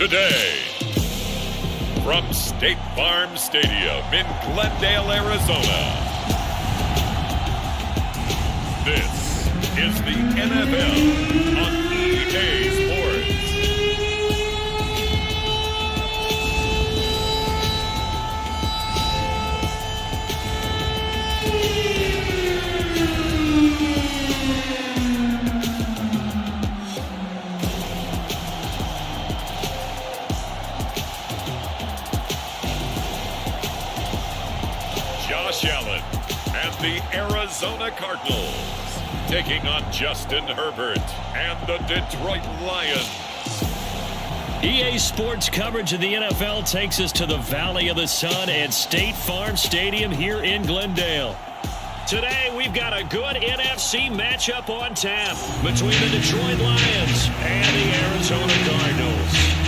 today. From State Farm Stadium in Glendale, Arizona, this is the NFL on EA Sports. Josh Allen and the Arizona Cardinals taking on Justin Herbert and the Detroit Lions. EA Sports coverage of the NFL takes us to the Valley of the Sun at State Farm Stadium here in Glendale. Today, we've got a good NFC matchup on tap between the Detroit Lions and the Arizona Cardinals.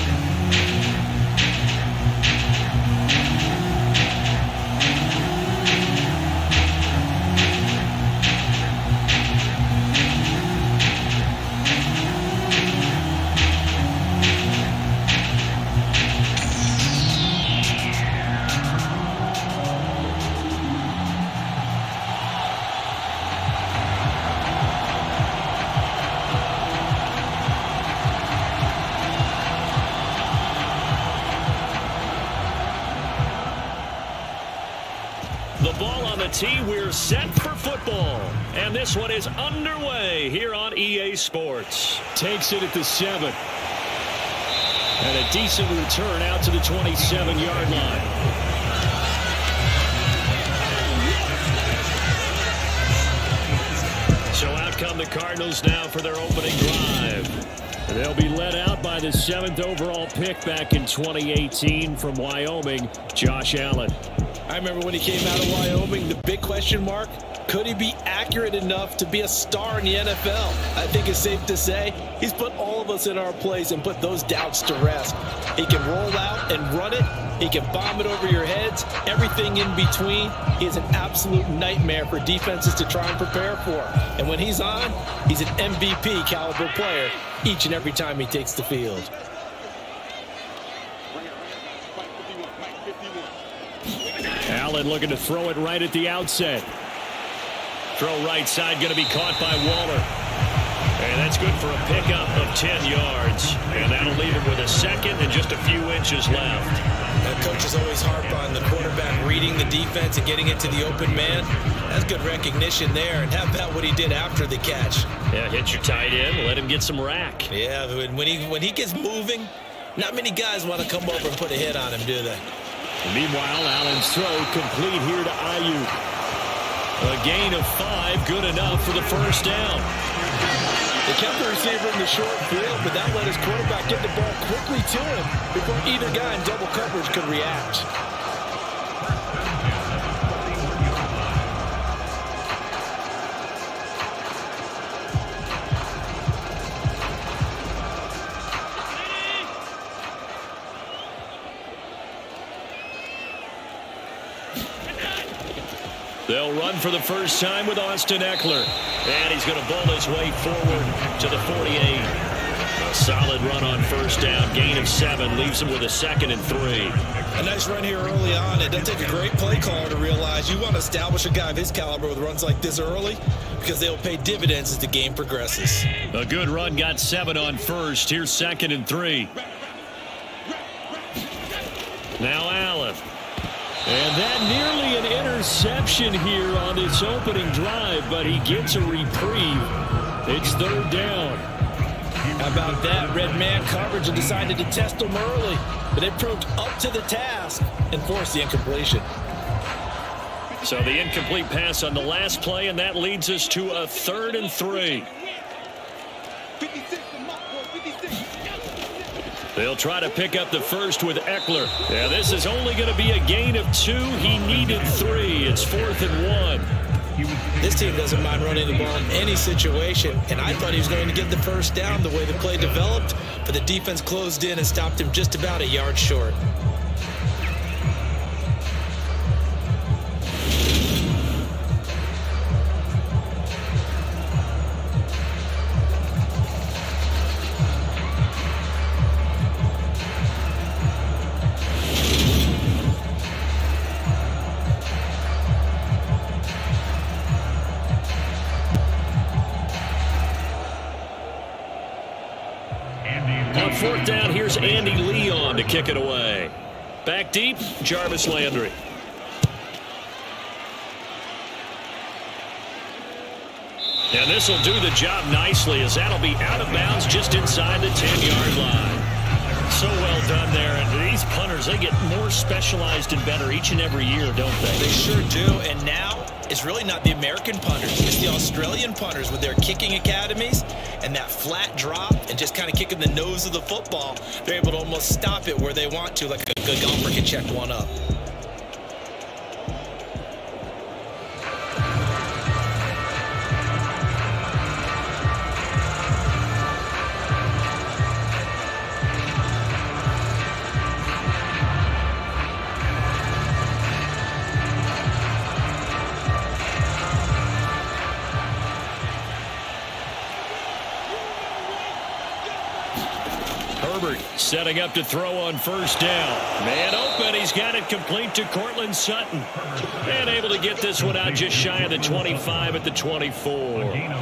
The ball on the tee, we're set for football. And this one is underway here on EA Sports. Takes it at the 7. And a decent return out to the 27-yard line. So out come the Cardinals now for their opening drive. And they'll be led out by the 7th overall pick back in 2018 from Wyoming, Josh Allen. I remember when he came out of Wyoming, the big question mark, could he be accurate enough to be a star in the NFL? I think it's safe to say he's put all of us in our place and put those doubts to rest. He can roll out and run it. He can bomb it over your heads, everything in between. He is an absolute nightmare for defenses to try and prepare for. And when he's on, he's an MVP caliber player each and every time he takes the field. Allen looking to throw it right at the outset. Throw right side going to be caught by Waller. And that's good for a pickup of 10 yards. And that'll leave him with a second and just a few inches left. Coaches always harp on the quarterback reading the defense and getting it to the open man. That's good recognition there. And how about what he did after the catch? Yeah, hit your tight end, let him get some rack. Yeah, when he gets moving, not many guys want to come over and put a hit on him, do they? Meanwhile, Allen's throw complete here to Ayuk. A gain of 5, good enough for the first down. They kept the receiver in the short field, but that let his quarterback get the ball quickly to him before either guy in double coverage could react. They'll run for the first time with Austin Eckler. And he's going to bowl his way forward to the 48. A solid run on first down. Gain of 7 leaves him with a 2nd and 3. A nice run here early on. It doesn't take a great play caller to realize you want to establish a guy of his caliber with runs like this early because they'll pay dividends as the game progresses. A good run, got 7 on first. Here's 2nd and 3. Now Allen. And that nearly an interception here on this opening drive, but he gets a reprieve. It's 3rd down. How about that? Red man coverage and decided to test him early, but it proved up to the task and forced the incompletion. So the incomplete pass on the last play, and that leads us to a 3rd and 3. They'll try to pick up the first with Eckler. Yeah, this is only going to be a gain of 2. He needed 3. It's 4th and 1. This team doesn't mind running the ball in any situation, and I thought he was going to get the first down the way the play developed, but the defense closed in and stopped him just about a yard short. fourth down, here's Andy Leon to kick it away. Back deep, Jarvis Landry. And this will do the job nicely, as that'll be out of bounds just inside the 10-yard line. So well done there. And these punters, they get more specialized and better each and every year, don't they? They sure do. And now it's really not the American punters. It's the Australian punters with their kicking academies and that flat drop and just kind of kicking the nose of the football. They're able to almost stop it where they want to, like a good golfer can check one up. Setting up to throw on first down. Man open. He's got it complete to Cortland Sutton. And able to get this one out just shy of the 25 at the 24.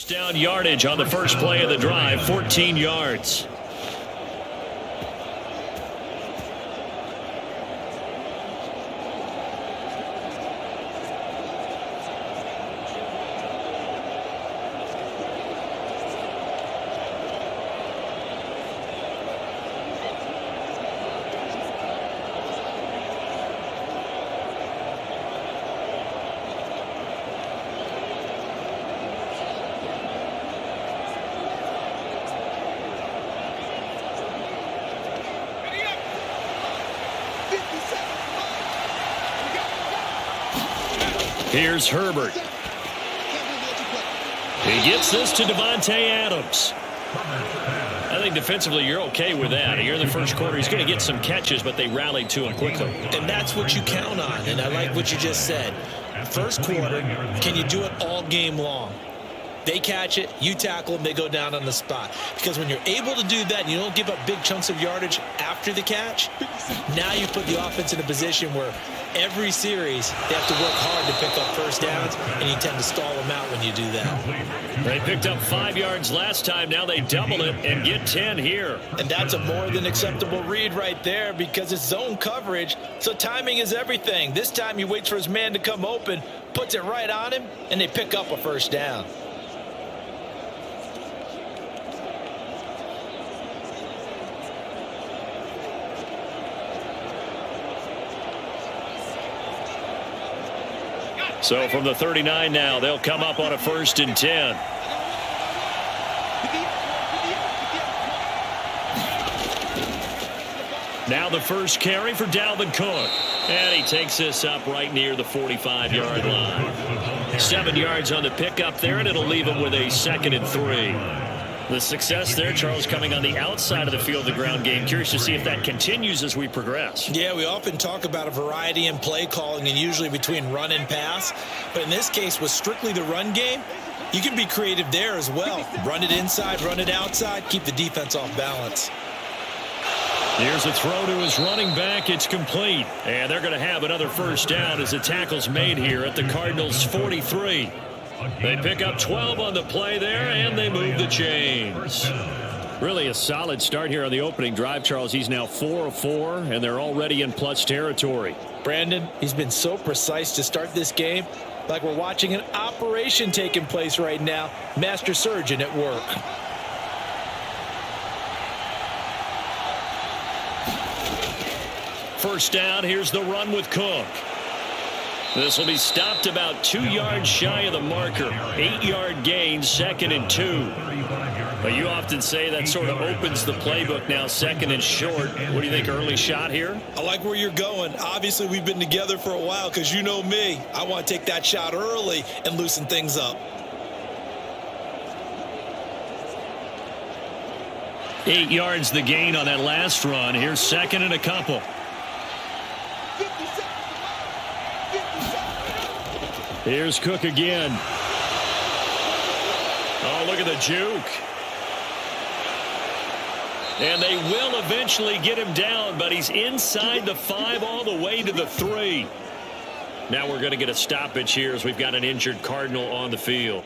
Down yardage on the first play of the drive, 14 yards. Here's Herbert. He gets this to Devontae Adams. I think defensively you're okay with that. Here in the first quarter, he's going to get some catches, but they rallied to him quickly. And that's what you count on, and I like what you just said. First quarter, can you do it all game long? They catch it, you tackle them, they go down on the spot. Because when you're able to do that and you don't give up big chunks of yardage after the catch, now you put the offense in a position where every series they have to work hard to pick up first downs, and you tend to stall them out when you do that. They picked up 5 yards last time. Now they double it and get 10 here. And that's a more than acceptable read right there, because it's zone coverage, so timing is everything. This time he waits for his man to come open, puts it right on him, and they pick up a first down. So from the 39 now, they'll come up on a 1st and 10. Now the first carry for Dalvin Cook. And he takes this up right near the 45-yard line. 7 yards on the pickup there, and it'll leave him with a 2nd and 3. The success there, Charles, coming on the outside of the field, the ground game. Curious to see if that continues as we progress. Yeah, we often talk about a variety in play calling, and usually between run and pass. But in this case, with strictly the run game, you can be creative there as well. Run it inside, run it outside, keep the defense off balance. Here's a throw to his running back. It's complete. And they're going to have another first down as the tackle's made here at the Cardinals' 43. They pick up 12 on the play there, and they move the chains. Really a solid start here on the opening drive, Charles. He's now 4 of 4, and they're already in plus territory. Brandon, he's been so precise to start this game, like we're watching an operation taking place right now. Master surgeon at work. First down, here's the run with Cook. This will be stopped about 2 yards shy of the marker. 8-yard gain, 2nd and 2. But you often say that sort of opens the playbook now, 2nd and short. What do you think, early shot here? I like where you're going. Obviously, we've been together for a while, because you know me. I want to take that shot early and loosen things up. 8 yards the gain on that last run. Here's second and a couple. Here's Cook again. Oh, look at the juke. And they will eventually get him down, but he's inside the 5 all the way to the 3. Now we're going to get a stoppage here as we've got an injured Cardinal on the field.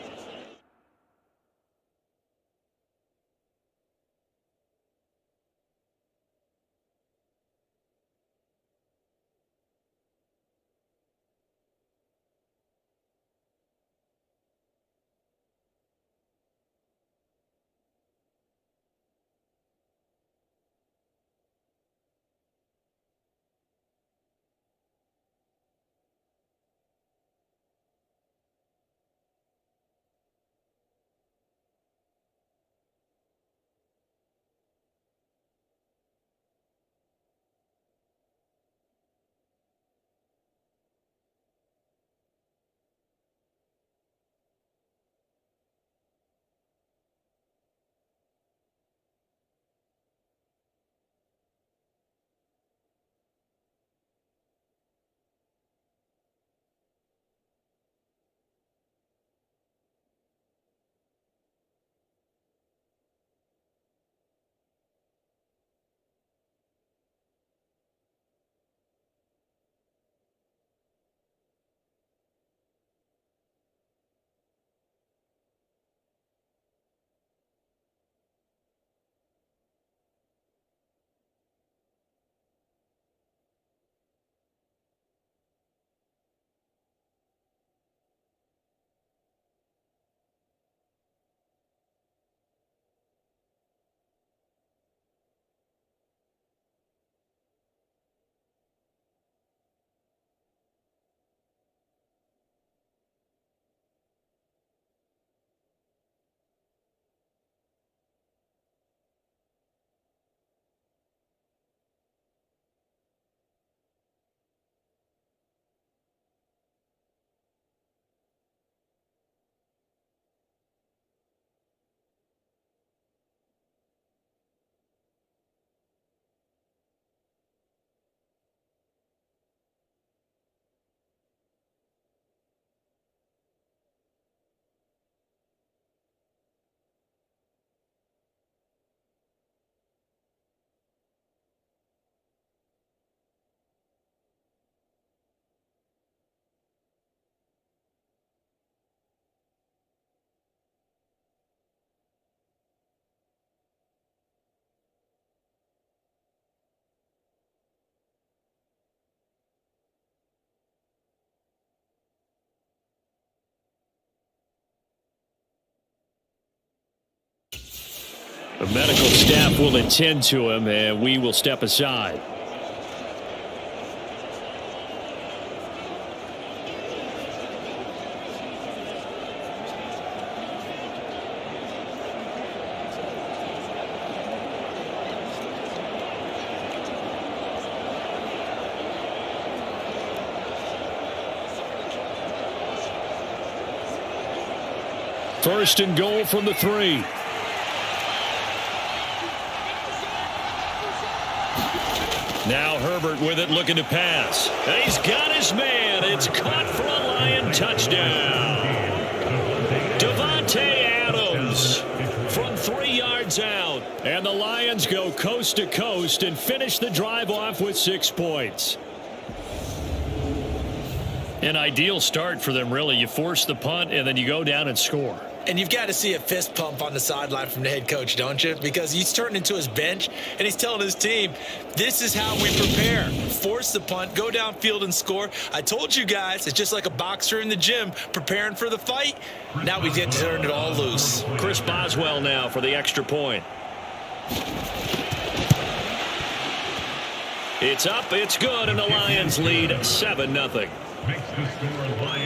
The medical staff will attend to him, and we will step aside. First and goal from the 3. Now Herbert with it, looking to pass. And he's got his man. It's caught for a Lion touchdown. Davante Adams from 3 yards out. And the Lions go coast to coast and finish the drive off with 6 points. An ideal start for them, really. You force the punt, and then you go down and score. And you've got to see a fist pump on the sideline from the head coach, don't you? Because he's turned into his bench, and he's telling his team, this is how we prepare. Force the punt, go downfield and score. I told you guys, it's just like a boxer in the gym preparing for the fight. Now we get to turn it all loose. Chris Boswell now for the extra point. It's up, it's good, and the Lions lead 7-0.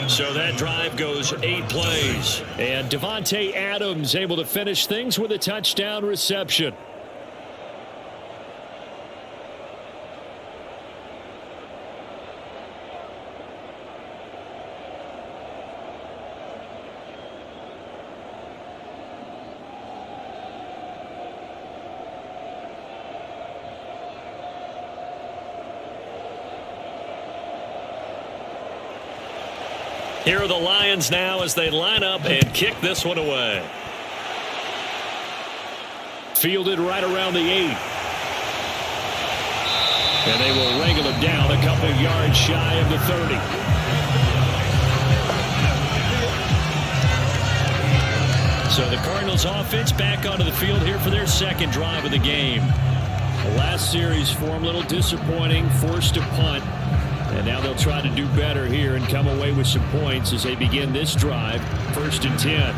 So that drive goes 8 plays. And Davante Adams able to finish things with a touchdown reception. Here are the Lions now as they line up and kick this one away. Fielded right around the 8. And they will wrangle it down a couple yards shy of the 30. So the Cardinals offense back onto the field here for their second drive of the game. The last series for them a little disappointing, forced to punt. And now they'll try to do better here and come away with some points as they begin this drive, 1st and 10.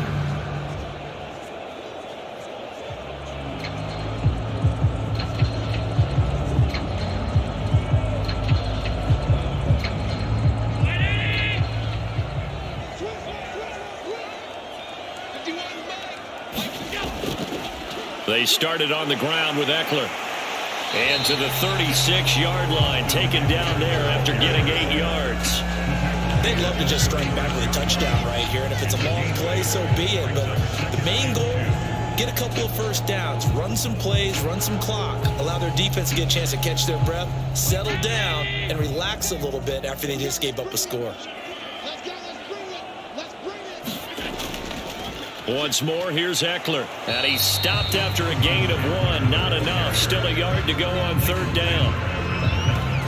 They started on the ground with Eckler. And to the 36-yard line, taken down there after getting 8 yards. They'd love to just strike back with a touchdown right here, and if it's a long play, so be it. But the main goal, get a couple of first downs, run some plays, run some clock, allow their defense to get a chance to catch their breath, settle down, and relax a little bit after they just gave up a score. Once more, here's Eckler. And he stopped after a gain of 1. Not enough. Still a yard to go on 3rd down.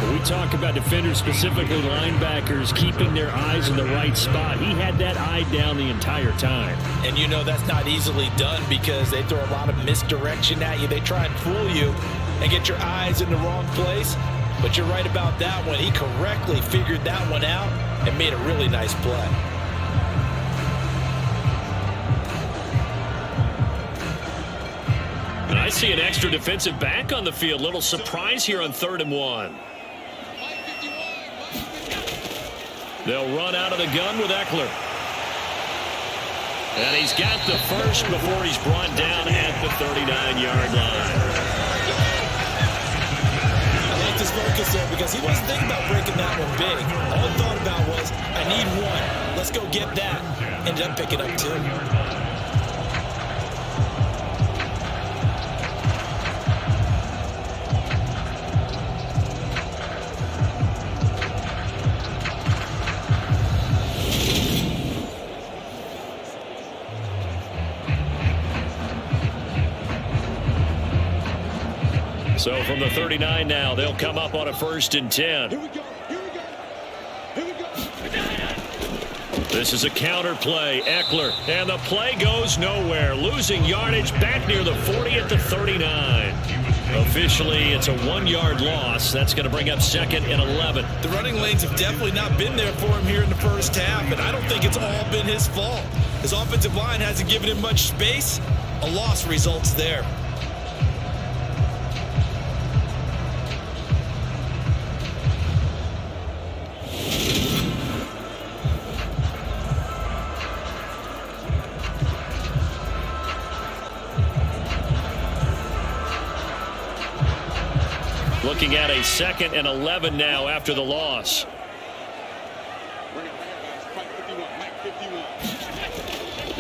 When we talk about defenders, specifically linebackers, keeping their eyes in the right spot, he had that eye down the entire time. And you know that's not easily done because they throw a lot of misdirection at you. They try and fool you and get your eyes in the wrong place. But you're right about that one. He correctly figured that one out and made a really nice play. And I see an extra defensive back on the field. Little surprise here on 3rd and 1. They'll run out of the gun with Eckler. And he's got the first before he's brought down at the 39-yard line. I like this focus there because he wasn't thinking about breaking that one big. All he thought about was, I need 1. Let's go get that. Ended up picking up 2. So from the 39 now, they'll come up on a 1st and 10. Here we go. This is a counter play. Eckler. And the play goes nowhere. Losing yardage back near the 40 at the 39. Officially, it's a 1-yard loss. That's going to bring up 2nd and 11. The running lanes have definitely not been there for him here in the first half, and I don't think it's all been his fault. His offensive line hasn't given him much space. A loss results there. Looking at a 2nd and 11 now after the loss.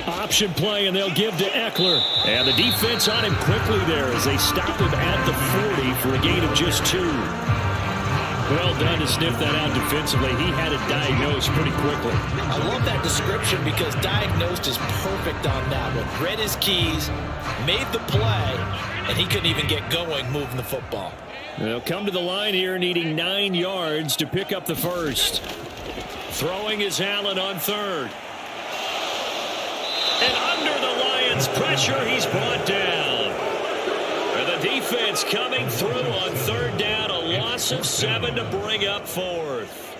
Option play, and they'll give to Eckler. And the defense on him quickly there as they stop him at the 40 for a gain of just 2. Well done to sniff that out defensively. He had it diagnosed pretty quickly. I love that description because diagnosed is perfect on that one. Read his keys, made the play, and he couldn't even get going moving the football. They'll come to the line here needing 9 yards to pick up the first. Throwing is Allen on 3rd. And under the Lions' pressure, he's brought down. And the defense coming through on 3rd down, a loss of 7 to bring up 4th.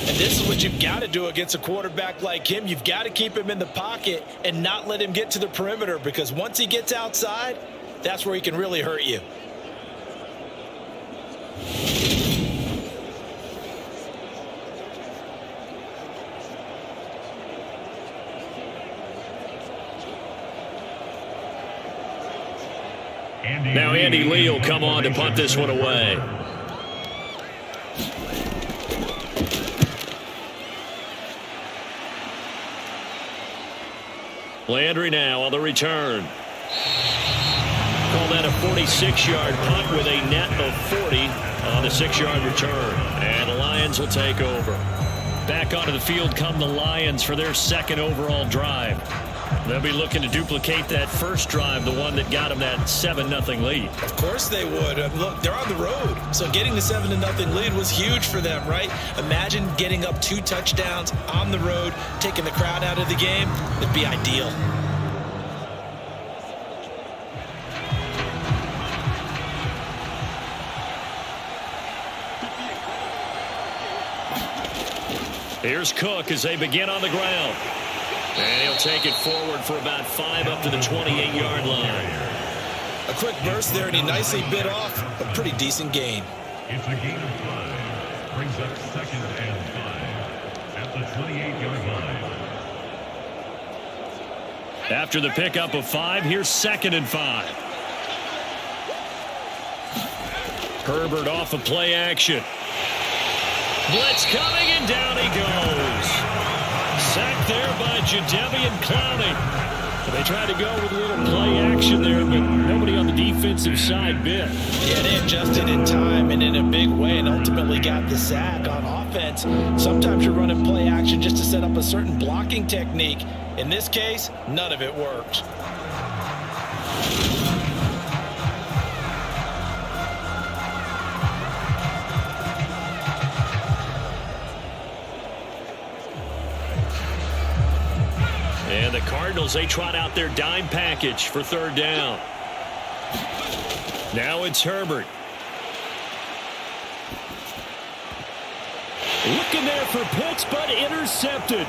And this is what you've got to do against a quarterback like him. You've got to keep him in the pocket and not let him get to the perimeter because once he gets outside, that's where he can really hurt you. Now Andy Lee will come on to punt this one away. Landry now on the return. Call that a 46-yard punt with a net of 40 on the 6-yard return. And the Lions will take over. Back onto the field come the Lions for their second overall drive. They'll be looking to duplicate that first drive, the one that got them that 7-0 lead. Of course they would. Look, they're on the road, so getting the 7-0 lead was huge for them, right? Imagine getting up 2 touchdowns on the road, taking the crowd out of the game. It'd be ideal. Here's Cook as they begin on the ground. And he'll take it forward for about 5 up to the 28-yard line. A quick burst there, and he nicely bit off a pretty decent gain. It's a gain of 5. Brings up 2nd and 5 at the 28-yard line. After the pickup of 5, here's 2nd and 5. Herbert off of play action. Blitz coming, and down he goes. Sacked there by Jadeveon Clowney. They tried to go with a little play action there, but nobody on the defensive side bit. Yeah, they adjusted in time and in a big way and ultimately got the sack. On offense, sometimes you're running play action just to set up a certain blocking technique. In this case, none of it worked. And the Cardinals, they trot out their dime package for 3rd down. Now it's Herbert. Looking there for Pitts, but intercepted.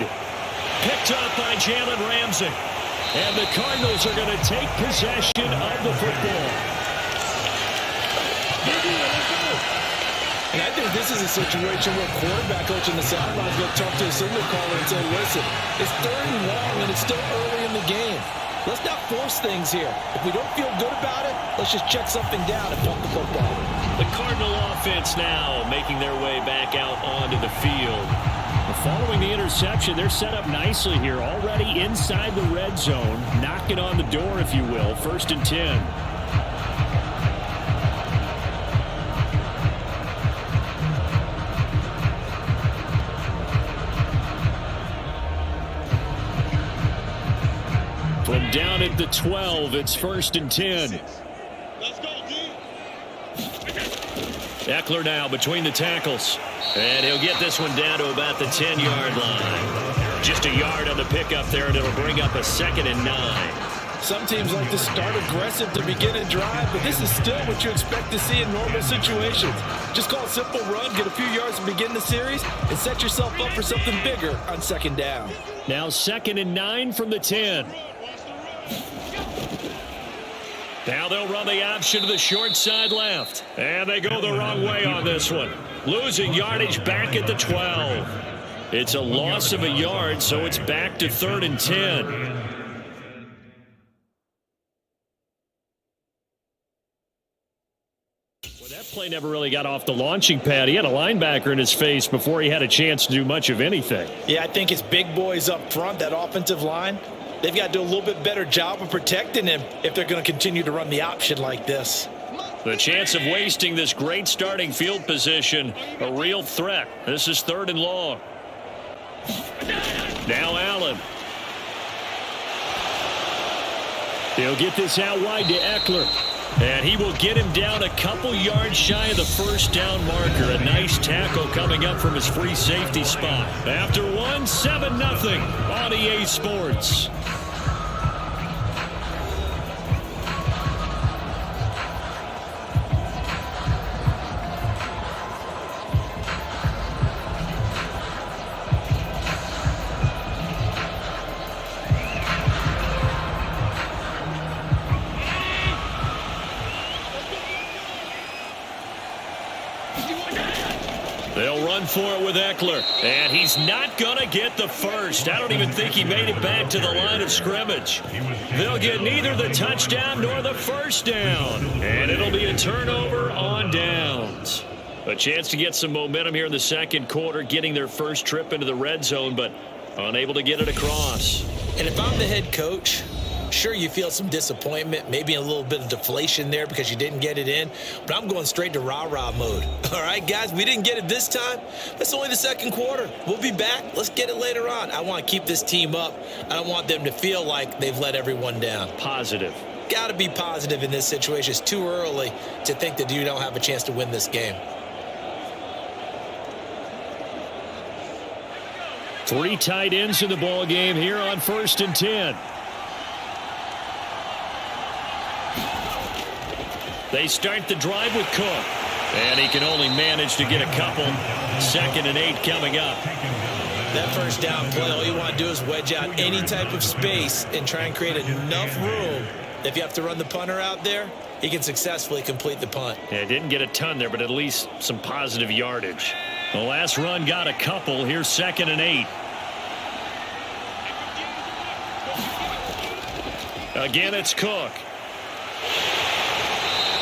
Picked up by Jalen Ramsey. And the Cardinals are going to take possession of the football. And I think this is a situation where quarterback coach in the sideline is going to talk to a signal caller and say, listen, it's 3rd and long and it's still early in the game. Let's not force things here. If we don't feel good about it, let's just check something down and punt the football. The Cardinal offense now making their way back out onto the field. Following the interception, they're set up nicely here, already inside the red zone, knocking on the door, if you will. 1st and 10. From down at the 12, it's 1st and 10. Eckler now between the tackles. And he'll get this one down to about the 10-yard line. Just a yard on the pickup there, and it'll bring up a 2nd and 9. Some teams like to start aggressive to begin a drive, but this is still what you expect to see in normal situations. Just call a simple run, get a few yards to begin the series, and set yourself up for something bigger on 2nd down. Now 2nd and 9 from the 10. Now they'll run the option to the short side left. And they go the wrong way on this one. Losing yardage back at the 12. It's a loss of a yard, so it's back to 3rd and 10. Well, that play never really got off the launching pad. He had a linebacker in his face before he had a chance to do much of anything. Yeah, I think it's big boys up front, that offensive line. They've got to do a little bit better job of protecting him if they're going to continue to run the option like this. The chance of wasting this great starting field position, a real threat. This is 3rd and long. Now Allen. He'll get this out wide to Eckler. And he will get him down a couple yards shy of the 1st down marker. A nice tackle coming up from his free safety spot. After 7-0 on EA Sports. They'll run for it with Eckler. And he's not going to get the first. I don't even think he made it back to the line of scrimmage. They'll get neither the touchdown nor the 1st down. And it'll be a turnover on downs. A chance to get some momentum here in the 2nd quarter, getting their first trip into the red zone, but unable to get it across. And if I'm the head coach, Sure, you feel some disappointment, maybe a little bit of deflation there because you didn't get it in, but I'm going straight to rah-rah mode. All right, guys, we didn't get it this time. That's only the second quarter. We'll be back. Let's get it later on. I want to keep this team up. I don't want them to feel like they've let everyone down. Positive. Got to be positive in this situation. It's too early to think that you don't have a chance to win this game. 3 tight ends in the ball game here on 1st and 10. They start the drive with Cook. And he can only manage to get a couple. 2nd and 8 coming up. That first down play, all you want to do is wedge out any type of space and try and create enough room. If you have to run the punter out there, he can successfully complete the punt. Yeah, didn't get a ton there, but at least some positive yardage. The last run got a couple. Here's 2nd and 8. Again, it's Cook.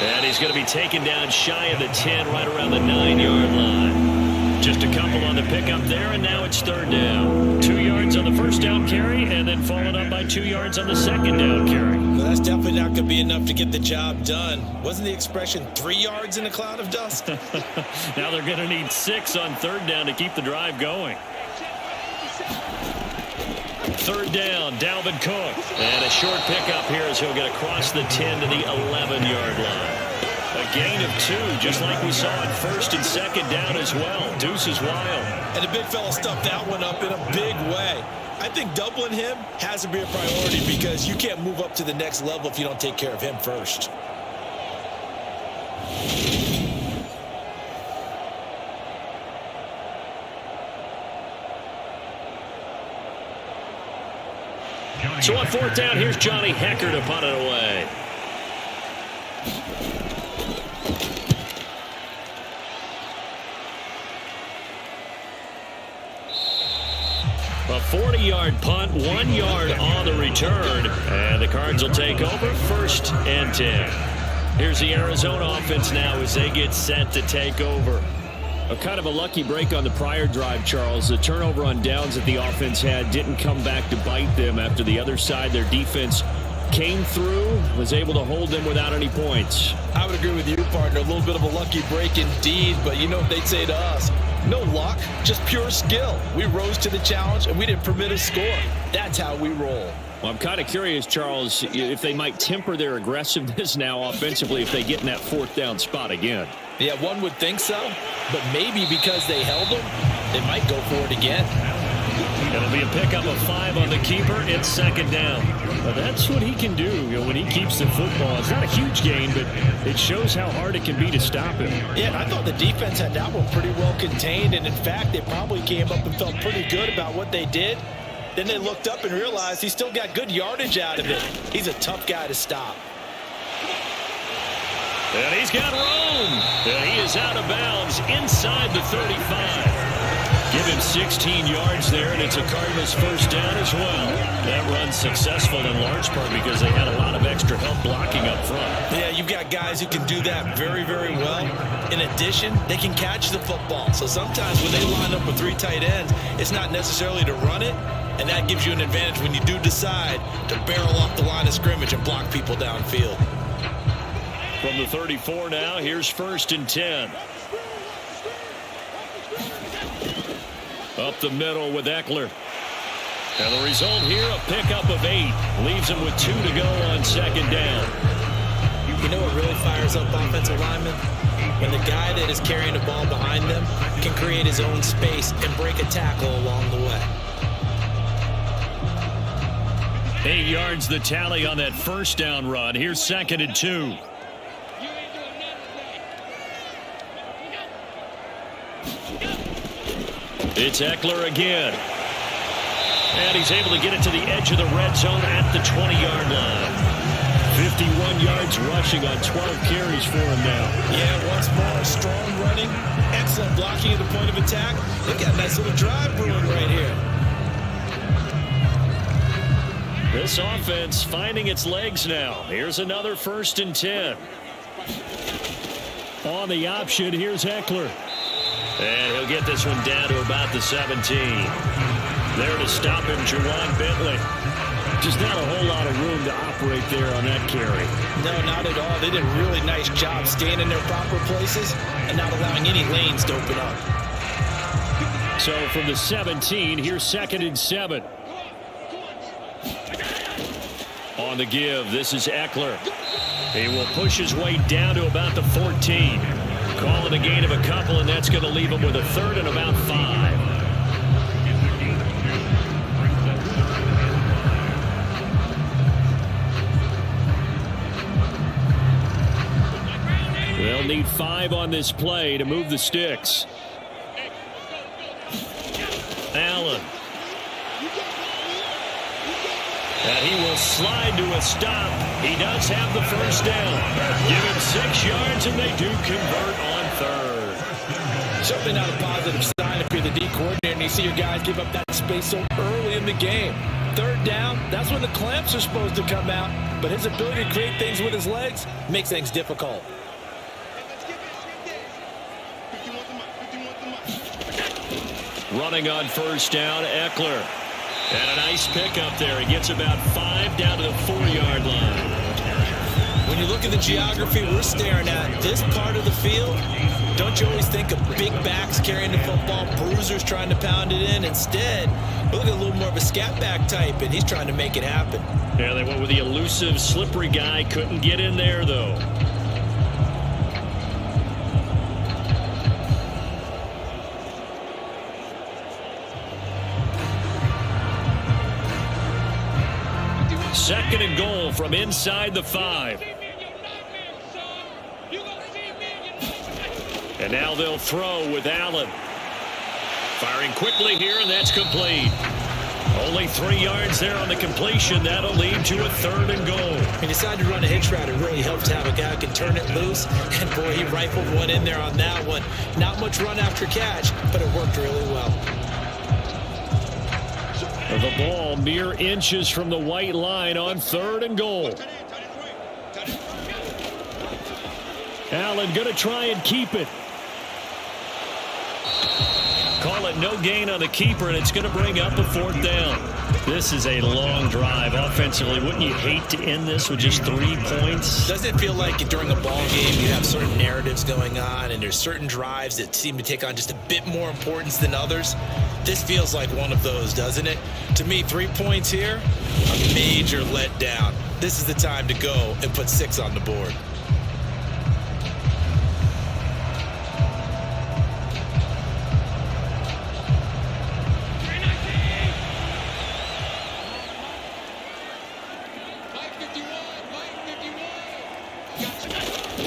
And he's going to be taken down shy of the 10, right around the 9-yard line. Just a couple on the pickup there, and now it's 3rd down. 2 yards on the first down carry, and then followed up by 2 yards on the 2nd down carry. Well, that's definitely not going to be enough to get the job done. Wasn't the expression 3 yards in a cloud of dust? Now they're going to need 6 on 3rd down to keep the drive going. 3rd down, Dalvin Cook. And a short pickup here as he'll get across the 10 to the 11-yard line. A gain of 2, just like we saw on 1st and 2nd down as well. Deuce is wild. And the big fella stuffed that one up in a big way. I think doubling him has to be a priority because you can't move up to the next level if you don't take care of him first. So on 4th down, here's Johnny Hecker to punt it away. A 40-yard punt, 1 yard on the return. And the Cards will take over 1st and 10. Here's the Arizona offense now as they get set to take over. A kind of a lucky break on the prior drive, Charles. The turnover on downs that the offense had didn't come back to bite them after the other side. Their defense came through, was able to hold them without any points. I would agree with you, partner. A little bit of a lucky break indeed, but you know what they'd say to us? No luck, just pure skill. We rose to the challenge, and we didn't permit a score. That's how we roll. Well, I'm kind of curious, Charles, if they might temper their aggressiveness now offensively if they get in that 4th down spot again. Yeah, one would think so, but maybe because they held them, they might go for it again. It'll be a pickup of 5 on the keeper. It's 2nd down. But that's what he can do, when he keeps the football. It's not a huge gain, but it shows how hard it can be to stop him. Yeah, I thought the defense had that one pretty well contained, and in fact, they probably came up and felt pretty good about what they did. Then they looked up and realized he still got good yardage out of it. He's a tough guy to stop. And he's got room. And he is out of bounds inside the 35. Give him 16 yards there, and it's a Cardinals 1st down as well. That run's successful in large part because they had a lot of extra help blocking up front. Yeah, you've got guys who can do that very, very well. In addition, they can catch the football. So sometimes when they line up with 3 tight ends, it's not necessarily to run it, and that gives you an advantage when you do decide to barrel off the line of scrimmage and block people downfield. From the 34 now, here's 1st and 10. Up the middle with Eckler. And the result here, a pickup of 8. Leaves him with 2 to go on 2nd down. You know what really fires up offensive linemen? When the guy that is carrying the ball behind them can create his own space and break a tackle along the way. 8 yards the tally on that 1st down run. Here's 2nd and 2. It's Eckler again. And he's able to get it to the edge of the red zone at the 20-yard line. 51 yards rushing on 12 carries for him now. Yeah, once more, strong running, excellent blocking at the point of attack. They've got a nice little drive brewing right here. This offense finding its legs now. Here's another 1st and 10. On the option, here's Eckler. And he'll get this one down to about the 17. There to stop him, Juwan Bentley. Just not a whole lot of room to operate there on that carry. No, not at all. They did a really nice job staying in their proper places and not allowing any lanes to open up. So from the 17, here's 2nd and 7. On the give, this is Eckler. He will push his way down to about the 14. Call it a gain of a couple, and that's going to leave him with a 3rd and about 5. They'll need 5 on this play to move the sticks. Allen. And he will slide to a stop. He does have the first down. Give him 6 yards, and they do convert on 3rd. Certainly not a positive sign if you're the D coordinator and you see your guys give up that space so early in the game. 3rd down, that's when the clamps are supposed to come out. But his ability to create things with his legs makes things difficult. Running on 1st down, Eckler. And a nice pickup there. He gets about 5 down to the 4-yard line. When you look at the geography we're staring at, this part of the field, don't you always think of big backs carrying the football, bruisers trying to pound it in? Instead, look at a little more of a scat back type, and he's trying to make it happen. Yeah, they went with the elusive, slippery guy. Couldn't get in there, though. Second and goal from inside the 5. And now they'll throw with Allen. Firing quickly here, and that's complete. Only 3 yards there on the completion. That'll lead to a 3rd and goal. He decided to run a hitch route. It really helps to have a guy who can turn it loose. And, boy, he rifled one in there on that one. Not much run after catch, but it worked really well. The ball mere inches from the white line on 3rd and goal. Allen going to try and keep it. Call it no gain on the keeper, and it's going to bring up a 4th down. This is a long drive offensively. Wouldn't you hate to end this with just 3 points? Doesn't it feel like during a ball game you have certain narratives going on and there's certain drives that seem to take on just a bit more importance than others? This feels like one of those, doesn't it? To me, 3 points here, a major letdown. This is the time to go and put 6 on the board.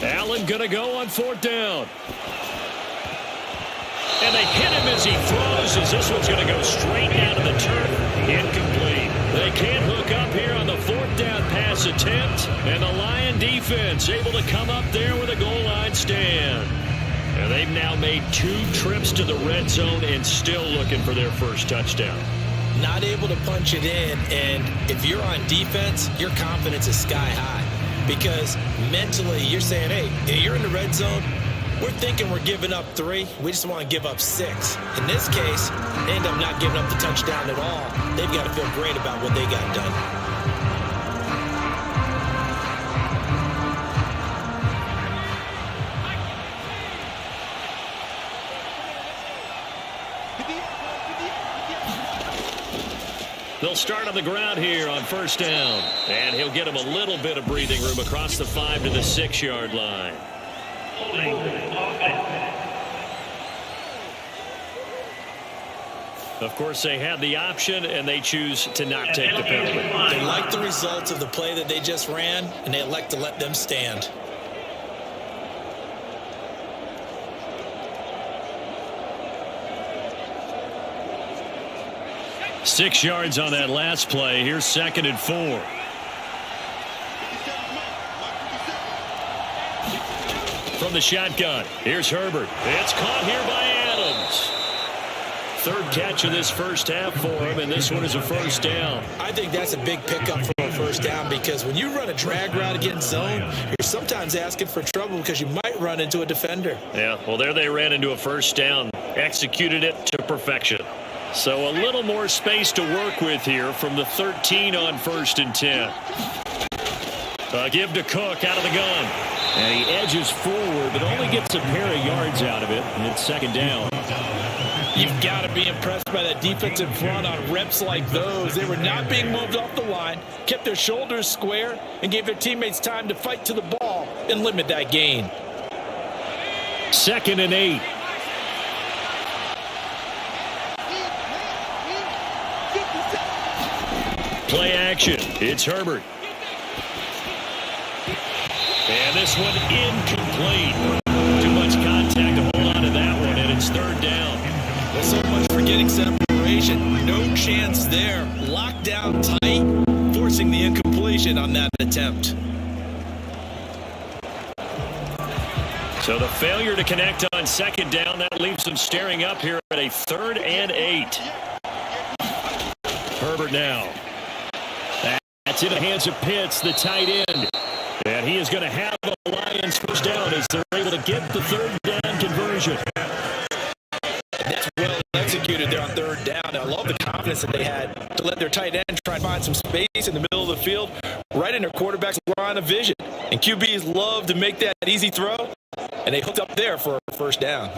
Allen going to go on 4th down. And they hit him as he throws, as this one's going to go straight down to the turf. Incomplete. They can't hook up here on the 4th down pass attempt. And the Lion defense able to come up there with a goal line stand. And they've now made 2 trips to the red zone and still looking for their first touchdown. Not able to punch it in, and if you're on defense, your confidence is sky high. Because mentally, you're saying, hey, you're in the red zone. We're thinking we're giving up 3. We just want to give up 6. In this case, they end up not giving up the touchdown at all. They've got to feel great about what they got done. They'll start on the ground here on 1st down. And he'll get him a little bit of breathing room across the 5 to the 6-yard line. Of course, they have the option, and they choose to not take the penalty. They like the results of the play that they just ran, and they elect to let them stand. Six yards on that last play. Here's 2nd and 4. From the shotgun, here's Herbert. It's caught here by Adams. 3rd catch of this first half for him, and this one is a 1st down. I think that's a big pickup for a 1st down, because when you run a drag route against zone, you're sometimes asking for trouble because you might run into a defender. Yeah, well, there they ran into a 1st down. Executed it to perfection. So a little more space to work with here from the 13 on 1st and 10. Give to Cook out of the gun. And he edges forward, but only gets a pair of yards out of it. And it's 2nd down. You've got to be impressed by that defensive front on reps like those. They were not being moved off the line, kept their shoulders square, and gave their teammates time to fight to the ball and limit that gain. 2nd and 8. Play action. It's Herbert. And this one incomplete. Too much contact to hold on to that one, and it's 3rd down. Well, so much for getting separation. No chance there. Locked down tight, forcing the incompletion on that attempt. So the failure to connect on 2nd down, that leaves them staring up here at a 3rd and 8. Herbert now. That's in the hands of Pitts, the tight end. And he is going to have the Lions first down as they're able to get the 3rd down conversion. That's well executed there on 3rd down. I love the confidence that they had to let their tight end try and find some space in the middle of the field, right in their quarterback's line of vision. And QBs love to make that easy throw, and they hooked up there for a 1st down.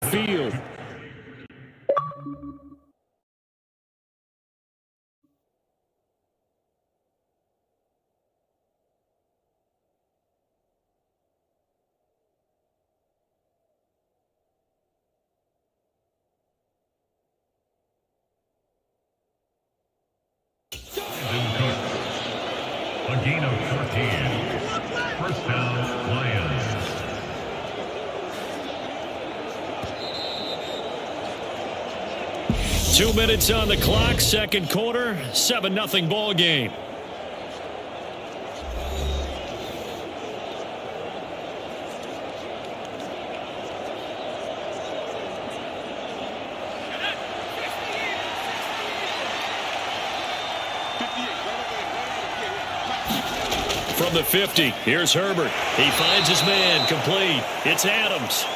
Field. A gain of 14. 1st down, Lions. Two minutes on the clock, 2nd quarter, 7-0 ball game. From the 50, here's Herbert. He finds his man, complete. It's Adams.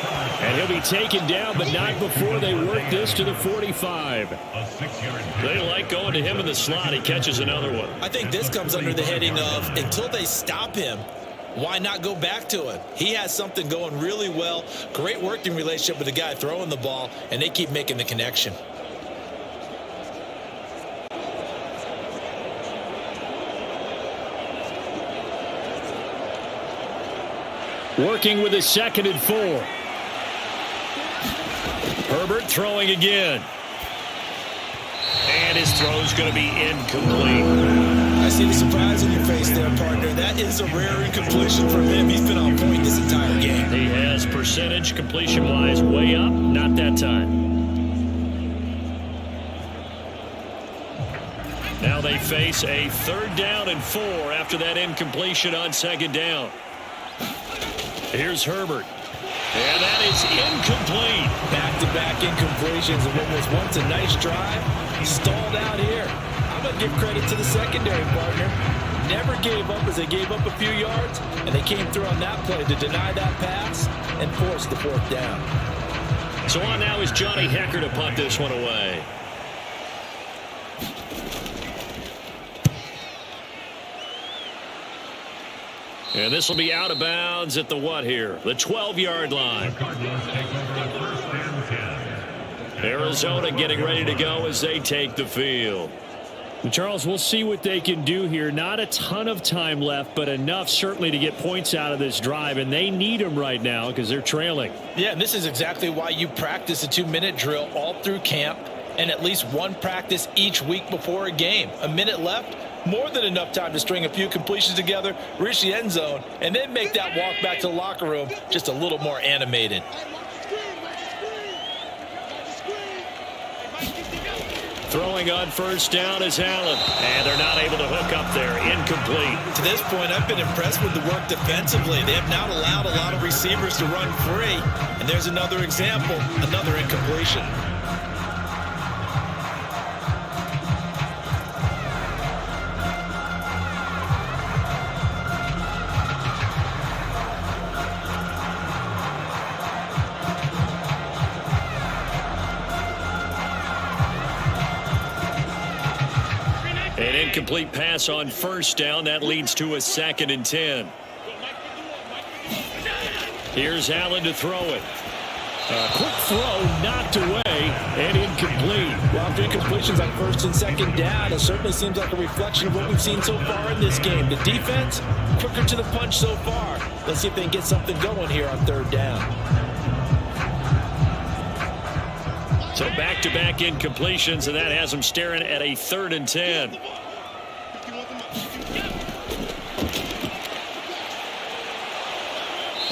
And he'll be taken down, but not before they work this to the 45. They like going to him in the slot. He catches another one. I think this comes under the heading of, until they stop him, why not go back to him? He has something going really well. Great working relationship with the guy throwing the ball, and they keep making the connection. Working with his 2nd and 4. Herbert throwing again. And his throw's going to be incomplete. I see the surprise on your face there, partner. That is a rare incompletion from him. He's been on point this entire game. He has percentage completion-wise way up. Not that time. Now they face a 3rd down and 4 after that incompletion on 2nd down. Here's Herbert. And that is incomplete. Back-to-back incompletions of what was once a nice drive. Stalled out here. I'm going to give credit to the secondary partner. Never gave up as they gave up a few yards, and they came through on that play to deny that pass and force the 4th down. So on now is Johnny Hecker to punt this one away. And this will be out of bounds at the what here? The 12-yard line. The Cardinals take over on 1st and 10. Arizona getting ready to go as they take the field. Charles, we'll see what they can do here. Not a ton of time left, but enough certainly to get points out of this drive, and they need them right now because they're trailing. Yeah, and this is exactly why you practice a 2-minute drill all through camp and at least one practice each week before a game. A minute left, more than enough time to string a few completions together, reach the end zone, and then make that walk back to the locker room just a little more animated. Throwing on first down is Allen, and they're not able to hook up there. Incomplete. To this point, I've been impressed with the work defensively. They have not allowed a lot of receivers to run free, and there's another example, another incompletion. An incomplete pass on first down. That leads to a 2nd and 10. Here's Allen to throw it. A quick throw knocked away and incomplete. Well, after incompletions on first and second down, it certainly seems like a reflection of what we've seen so far in this game. The defense, quicker to the punch so far. Let's see if they can get something going here on third down. So back-to-back incompletions, and that has them staring at a 3rd and 10.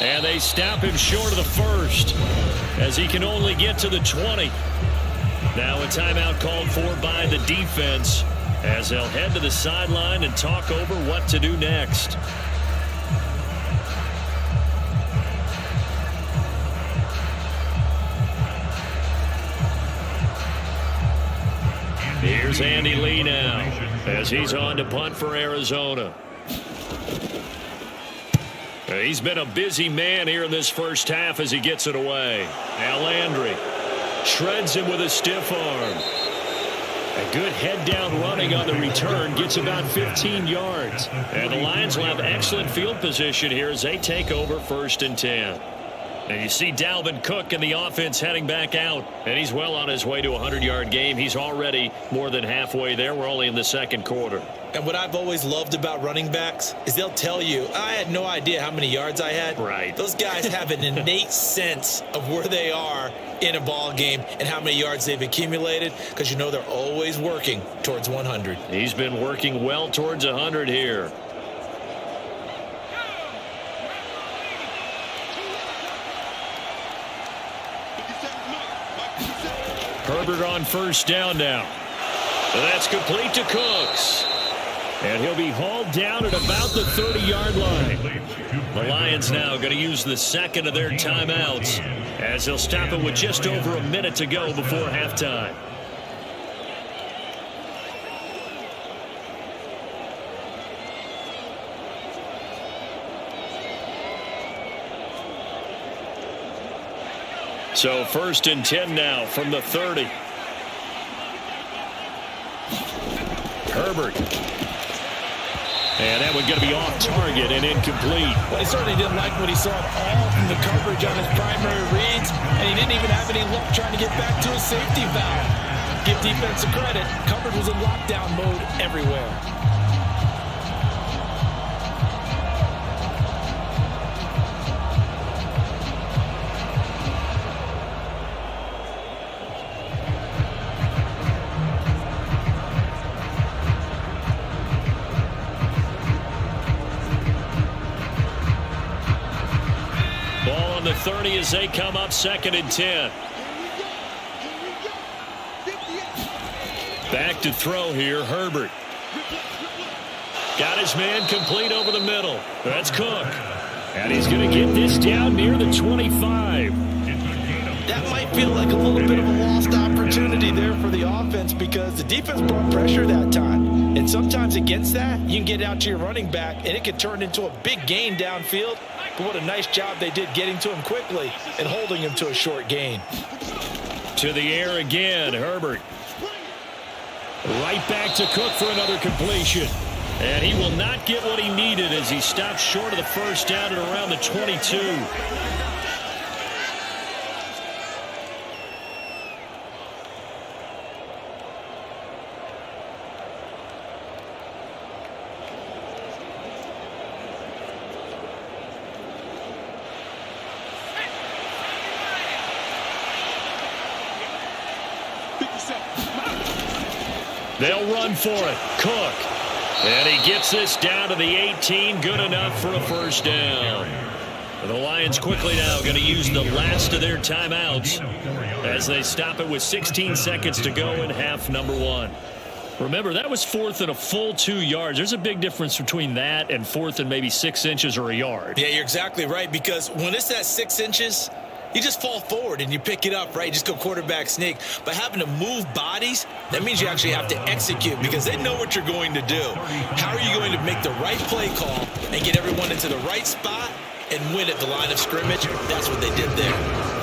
And they stop him short of the first as he can only get to the 20. Now a timeout called for by the defense as they'll head to the sideline and talk over what to do next. Here's Andy Lee now as he's on to punt for Arizona. He's been a busy man here in this first half as he gets it away. Now Landry shreds him with a stiff arm. A good head-down running on the return gets about 15 yards. And the Lions will have excellent field position here as they take over 1st and 10. And you see Dalvin Cook in the offense heading back out, and he's well on his way to a 100-yard game. He's already more than halfway there. We're only in the 2nd quarter. And what I've always loved about running backs is they'll tell you, I had no idea how many yards I had. Right. Those guys have an innate sense of where they are in a ball game and how many yards they've accumulated because you know they're always working towards 100. He's been working well towards 100 here. Herbert on first down now. That's complete to Cooks. And he'll be hauled down at about the 30-yard line. The Lions now going to use the 2nd of their timeouts as they'll stop it with just over a minute to go before halftime. So 1st and 10 now from the 30. Herbert. And that one's going to be off target and incomplete. Well, he certainly didn't like what he saw at all from the coverage on his primary reads, and he didn't even have any luck trying to get back to his safety valve. Give defense a credit. Coverage was in lockdown mode everywhere. Ball on the 30 as they come up 2nd and 10. Back to throw here, Herbert. Got his man complete over the middle. That's Cook. And he's going to get this down near the 25. That might feel like a little bit of a lost opportunity there for the offense because the defense brought pressure that time. And sometimes against that, you can get out to your running back, and it could turn into a big gain downfield. But what a nice job they did getting to him quickly and holding him to a short gain. To the air again, Herbert. Right back to Cook for another completion. And he will not get what he needed as he stopped short of the first down at around the 22. They'll run for it. Cook. And he gets this down to the 18. Good enough for a first down. The Lions quickly now going to use the last of their timeouts as they stop it with 16 seconds to go in half number one. Remember, that was fourth and a full 2 yards. There's a big difference between that and fourth and maybe 6 inches or a yard. Yeah, you're exactly right, because when it's at 6 inches, you just fall forward and you pick it up, right? Just go quarterback sneak. But having to move bodies, that means you actually have to execute because they know what you're going to do. How are you going to make the right play call and get everyone into the right spot and win at the line of scrimmage? That's what they did there.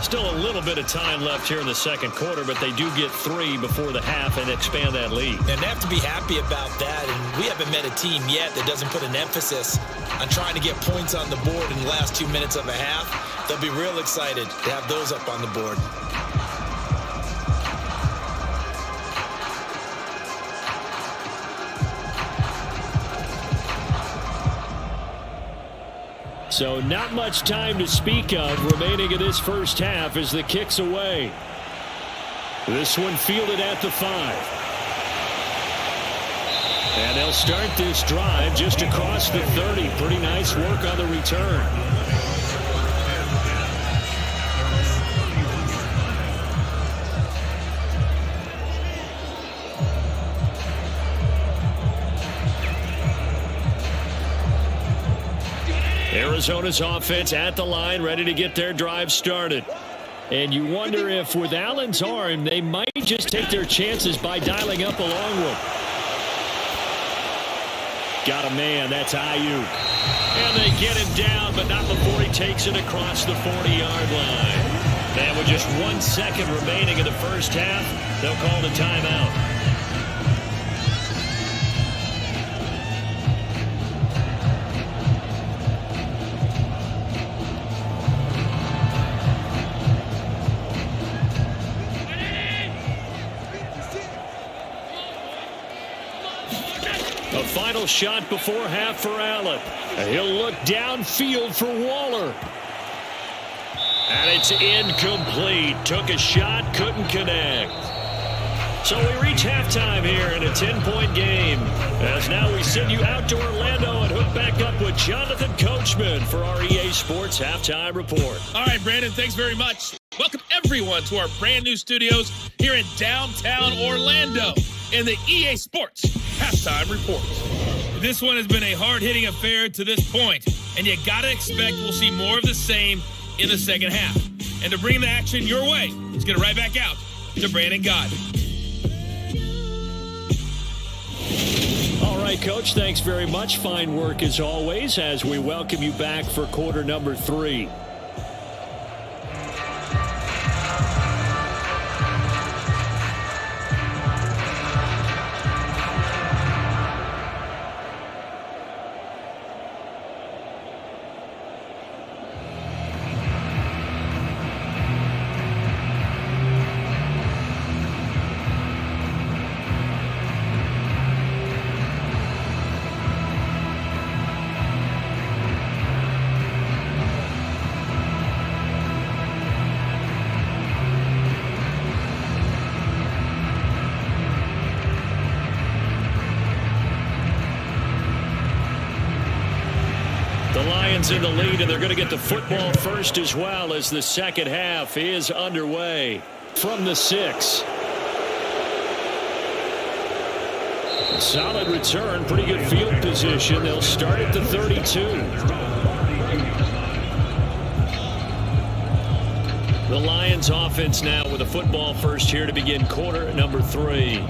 Still a little bit of time left here in the second quarter, but they do get 3 before the half and expand that lead. And they have to be happy about that. And we haven't met a team yet that doesn't put an emphasis on trying to get points on the board in the last 2 minutes of a half. They'll be real excited to have those up on the board. So not much time to speak of remaining in this first half as the kick's away. This one fielded at the 5. And they'll start this drive just across the 30. Pretty nice work on the return. Arizona's offense at the line, ready to get their drive started. And you wonder if with Allen's arm, they might just take their chances by dialing up a long one. Got a man, that's Ayuk. And they get him down, but not before he takes it across the 40-yard line. And with just 1 second remaining in the first half, they'll call the timeout. A final shot before half for Allen. He'll look downfield for Waller. And it's incomplete. Took a shot, couldn't connect. So we reach halftime here in a 10-point game. As now we send you out to Orlando and hook back up with Jonathan Coachman for our EA Sports Halftime Report. All right, Brandon, thanks very much. Welcome, everyone, to our brand new studios here in downtown Orlando in the EA Sports Halftime Report. This one has been a hard-hitting affair to this point, and you got to expect we'll see more of the same in the second half. And to bring the action your way, let's get it right back out to Brandon Gaudin. All right, Coach, thanks very much. Fine work as always as we welcome you back for quarter number 3. In the lead, and they're going to get the football first as well as the second half is underway from the 6. Solid return, pretty good field position. They'll start at the 32. The Lions offense now with the football first here to begin quarter number 3.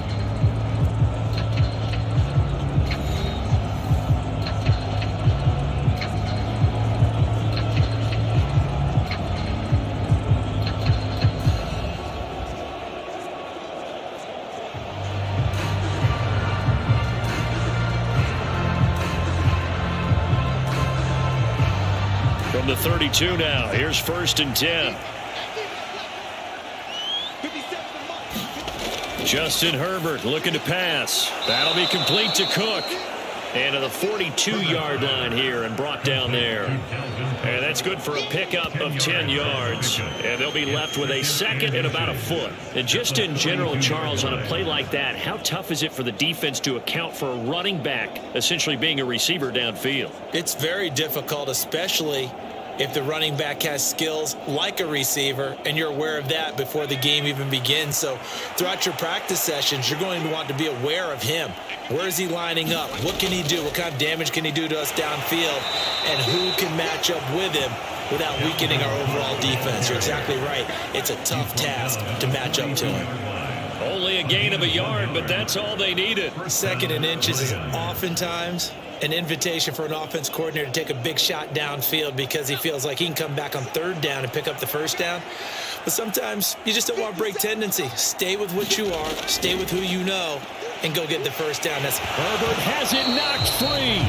The 32 now. Here's 1st and 10. Justin Herbert looking to pass. That'll be complete to Cook. And to the 42-yard line here and brought down there. And that's good for a pickup of 10 yards. And they'll be left with a second and about a foot. And just in general, Charles, on a play like that, how tough is it for the defense to account for a running back essentially being a receiver downfield? It's very difficult, especially if the running back has skills like a receiver, and you're aware of that before the game even begins. So throughout your practice sessions, you're going to want to be aware of him. Where is he lining up? What can he do? What kind of damage can he do to us downfield? And who can match up with him without weakening our overall defense? You're exactly right. It's a tough task to match up to him. Only a gain of a yard, but that's all they needed. Second and inches is oftentimes an invitation for an offense coordinator to take a big shot downfield because he feels like he can come back on third down and pick up the first down. But sometimes you just don't want to break tendency. Stay with what you are, stay with who you know, and go get the first down. That's Herbert has it knocked free.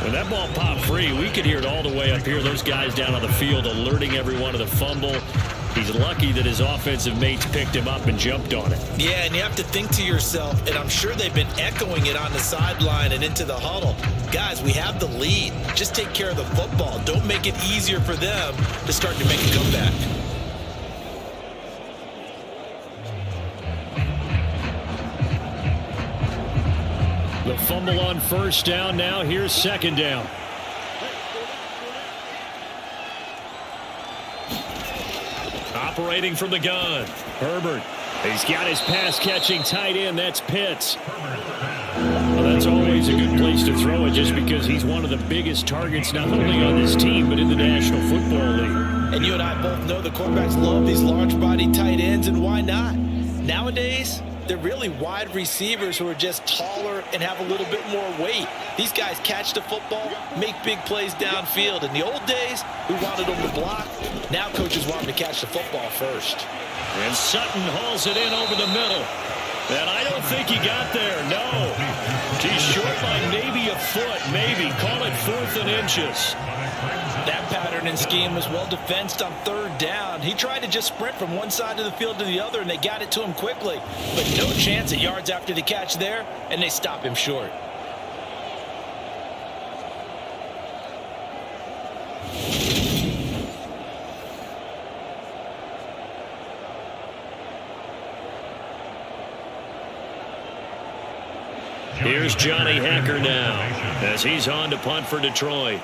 When that ball popped free, we could hear it all the way up here. Those guys down on the field alerting everyone of the fumble. He's lucky that his offensive mates picked him up and jumped on it. Yeah, and you have to think to yourself, and I'm sure they've been echoing it on the sideline and into the huddle. Guys, we have the lead. Just take care of the football. Don't make it easier for them to start to make a comeback. The fumble on first down now. Here's second down. Operating from the gun, Herbert. He's got his pass-catching tight end. That's Pitts. Well, that's always a good place to throw it just because he's one of the biggest targets not only on this team but in the National Football League. And you and I both know the quarterbacks love these large-body tight ends, and why not? Nowadays, they're really wide receivers who are just taller and have a little bit more weight. These guys catch the football, make big plays downfield. In the old days, we wanted them to block. Now coaches want them to catch the football first. And Sutton hauls it in over the middle. And I don't think he got there, no. He's short by maybe a foot, maybe. Call it 4th and inches. That pattern and scheme was well defensed on third down. He tried to just sprint from one side of the field to the other, and they got it to him quickly. But no chance at yards after the catch there, and they stop him short. Here's Johnny Hacker now as he's on to punt for Detroit.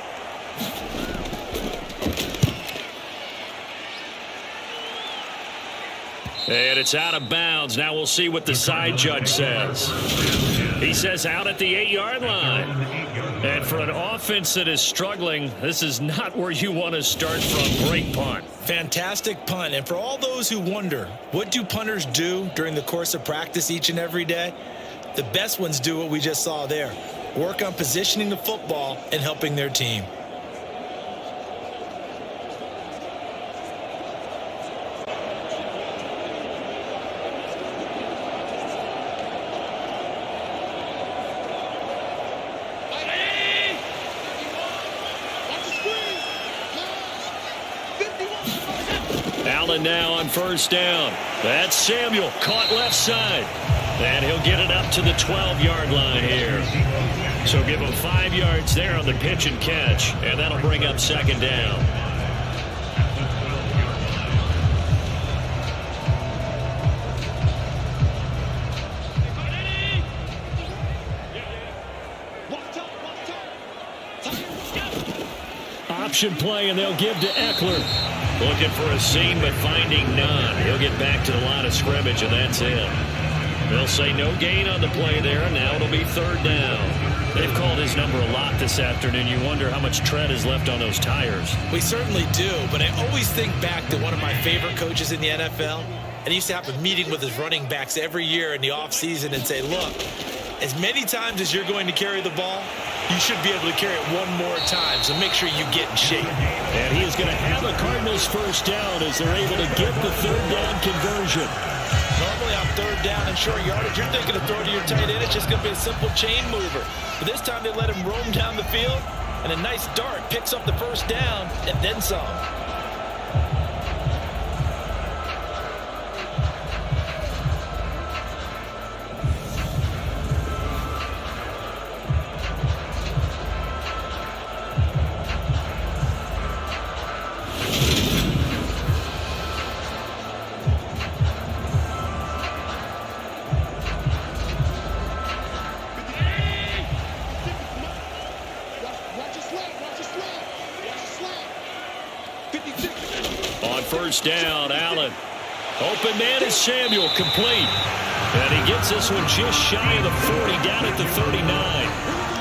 And it's out of bounds. Now we'll see what the side judge says. He says out at the 8-yard line. And for an offense that is struggling, this is not where you want to start from. Great punt. Fantastic punt. And for all those who wonder, what do punters do during the course of practice each and every day? The best ones do what we just saw there. Work on positioning the football and helping their team. Allen now on first down. That's Samuel, caught left side. And he'll get it up to the 12-yard line here. So give him 5 yards there on the pitch and catch, and that'll bring up second down. Option play, and they'll give to Eckler. Looking for a seam, but finding none. He'll get back to the line of scrimmage, and that's it. They'll say no gain on the play there, and now it'll be third down. They've called his number a lot this afternoon. You wonder how much tread is left on those tires. We certainly do, but I always think back to one of my favorite coaches in the NFL. And he used to have a meeting with his running backs every year in the offseason and say, look, as many times as you're going to carry the ball, you should be able to carry it one more time, so make sure you get in shape. And he is going to have a Cardinals first down as they're able to get the third down conversion. Normally on third down and short yardage, you're thinking of throw to your tight end. It's just going to be a simple chain mover. But this time they let him roam down the field, and a nice dart picks up the first down and then some. On first down, Allen. Open man is Samuel, complete. And he gets this one just shy of the 40, down at the 39.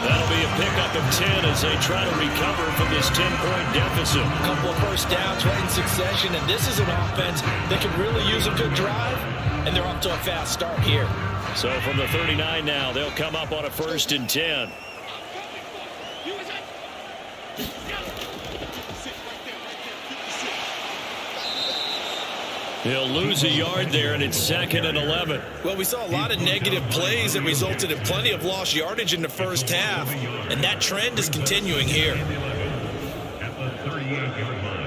That'll be a pickup of 10 as they try to recover from this 10-point deficit. A couple of first downs right in succession, and this is an offense that can really use a good drive, and they're off to a fast start here. So from the 39 now, they'll come up on a 1st and 10. He'll lose a yard there, and it's 2nd and 11. Well, we saw a lot of negative plays that resulted in plenty of lost yardage in the first half, and that trend is continuing here. At the 38-yard line.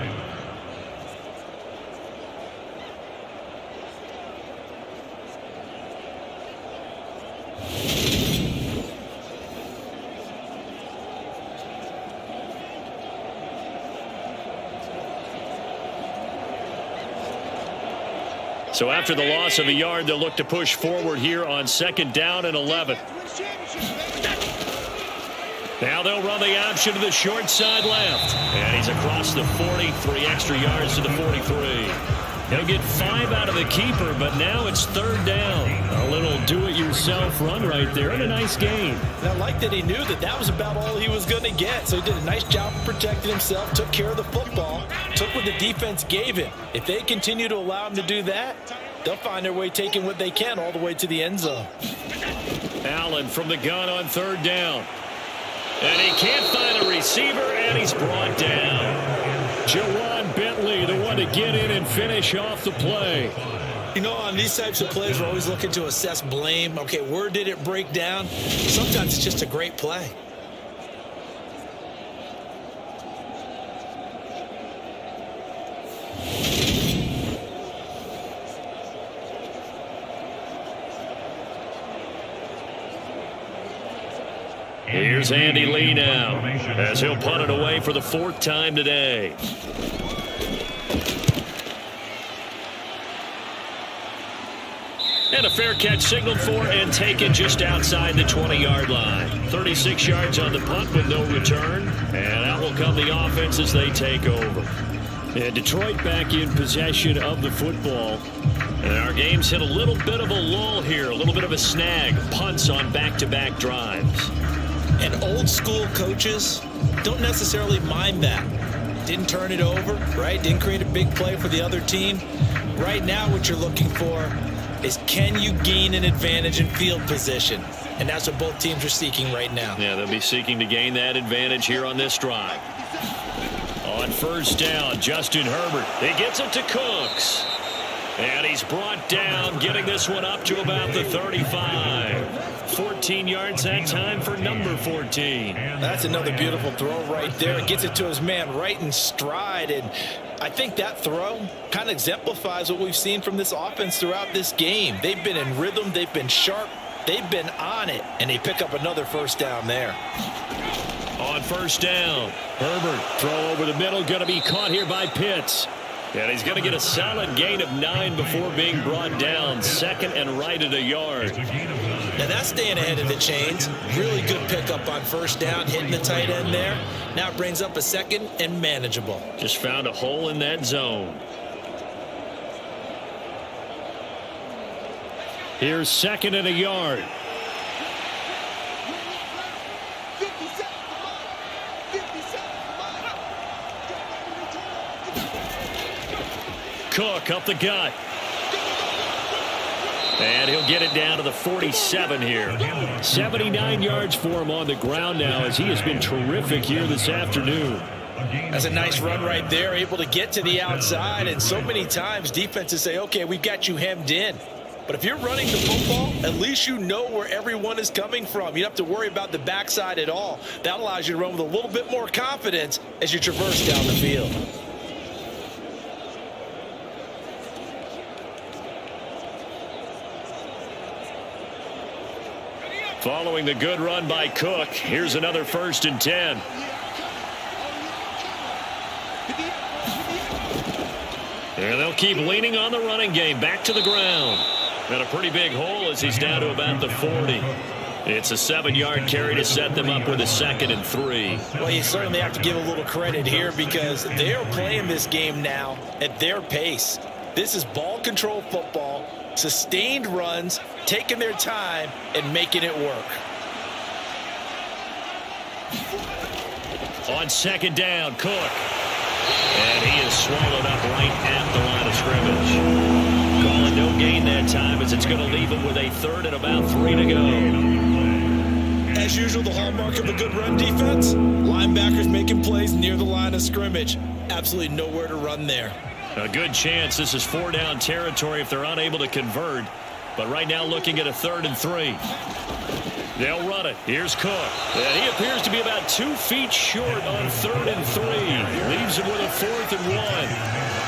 So after the loss of a yard, they'll look to push forward here on 2nd down and 11. Now they'll run the option to the short side left. And he's across the 40, 3 extra yards to the 43. He'll get 5 out of the keeper, but now it's 3rd down. A little do-it-yourself run right there, and a nice gain. And I like that he knew that that was about all he was going to get, so he did a nice job of protecting himself, took care of the football, took what the defense gave him. If they continue to allow him to do that, they'll find their way taking what they can all the way to the end zone. Allen from the gun on 3rd down. And he can't find a receiver, and he's brought down. Jawan Bentley, the one to get in and finish off the play. You know, on these types of plays, we're always looking to assess blame. Okay, where did it break down? Sometimes it's just a great play. Here's Andy Lee now, as he'll punt it away for the 4th time today. And a fair catch signaled for and taken just outside the 20-yard line. 36 yards on the punt with no return. And out will come the offense as they take over. And Detroit back in possession of the football. And our game's hit a little bit of a lull here, a little bit of a snag. Punts on back-to-back drives. And old school coaches don't necessarily mind that. Didn't turn it over, right? Didn't create a big play for the other team. Right now what you're looking for is, can you gain an advantage in field position? And that's what both teams are seeking right now. Yeah, they'll be seeking to gain that advantage here on this drive. On 1st down, Justin Herbert. He gets it to Cooks. And he's brought down, getting this one up to about the 35. 14 yards that time for number 14. That's another beautiful throw right there. It gets it to his man right in stride. And I think that throw kind of exemplifies what we've seen from this offense throughout this game. They've been in rhythm. They've been sharp. They've been on it. And they pick up another 1st down there. On 1st down, Herbert, throw over the middle, going to be caught here by Pitts. And he's going to get a solid gain of 9 before being brought down. 2nd and right at a yard. Now that's staying ahead of the chains. Really good pickup on 1st down, hitting the tight end there. Now it brings up a 2nd and manageable. Just found a hole in that zone. Here's 2nd and a yard. Cook up the gut. And he'll get it down to the 47 here. 79 yards for him on the ground now, as he has been terrific here this afternoon. That's a nice run right there, able to get to the outside. And so many times defenses say, okay, we've got you hemmed in. But if you're running the football, at least you know where everyone is coming from. You don't have to worry about the backside at all. That allows you to run with a little bit more confidence as you traverse down the field. Following the good run by Cook, here's another 1st and 10. And they'll keep leaning on the running game, back to the ground. And a pretty big hole as he's down to about the 40. It's a 7-yard carry to set them up with a 2nd and 3. Well, you certainly have to give a little credit here because they are playing this game now at their pace. This is ball control football, sustained runs, taking their time, and making it work. On 2nd down, Cook. And he is swallowed up right at the line of scrimmage. Calling no gain that time as it's going to leave him with a 3rd and about 3 to go. As usual, the hallmark of a good run defense, linebackers making plays near the line of scrimmage. Absolutely nowhere to run there. A good chance this is 4-down territory if they're unable to convert. But right now looking at a 3rd and 3. They'll run it. Here's Cook. And he appears to be about 2 feet short on 3rd and 3. Leaves him with a 4th and 1.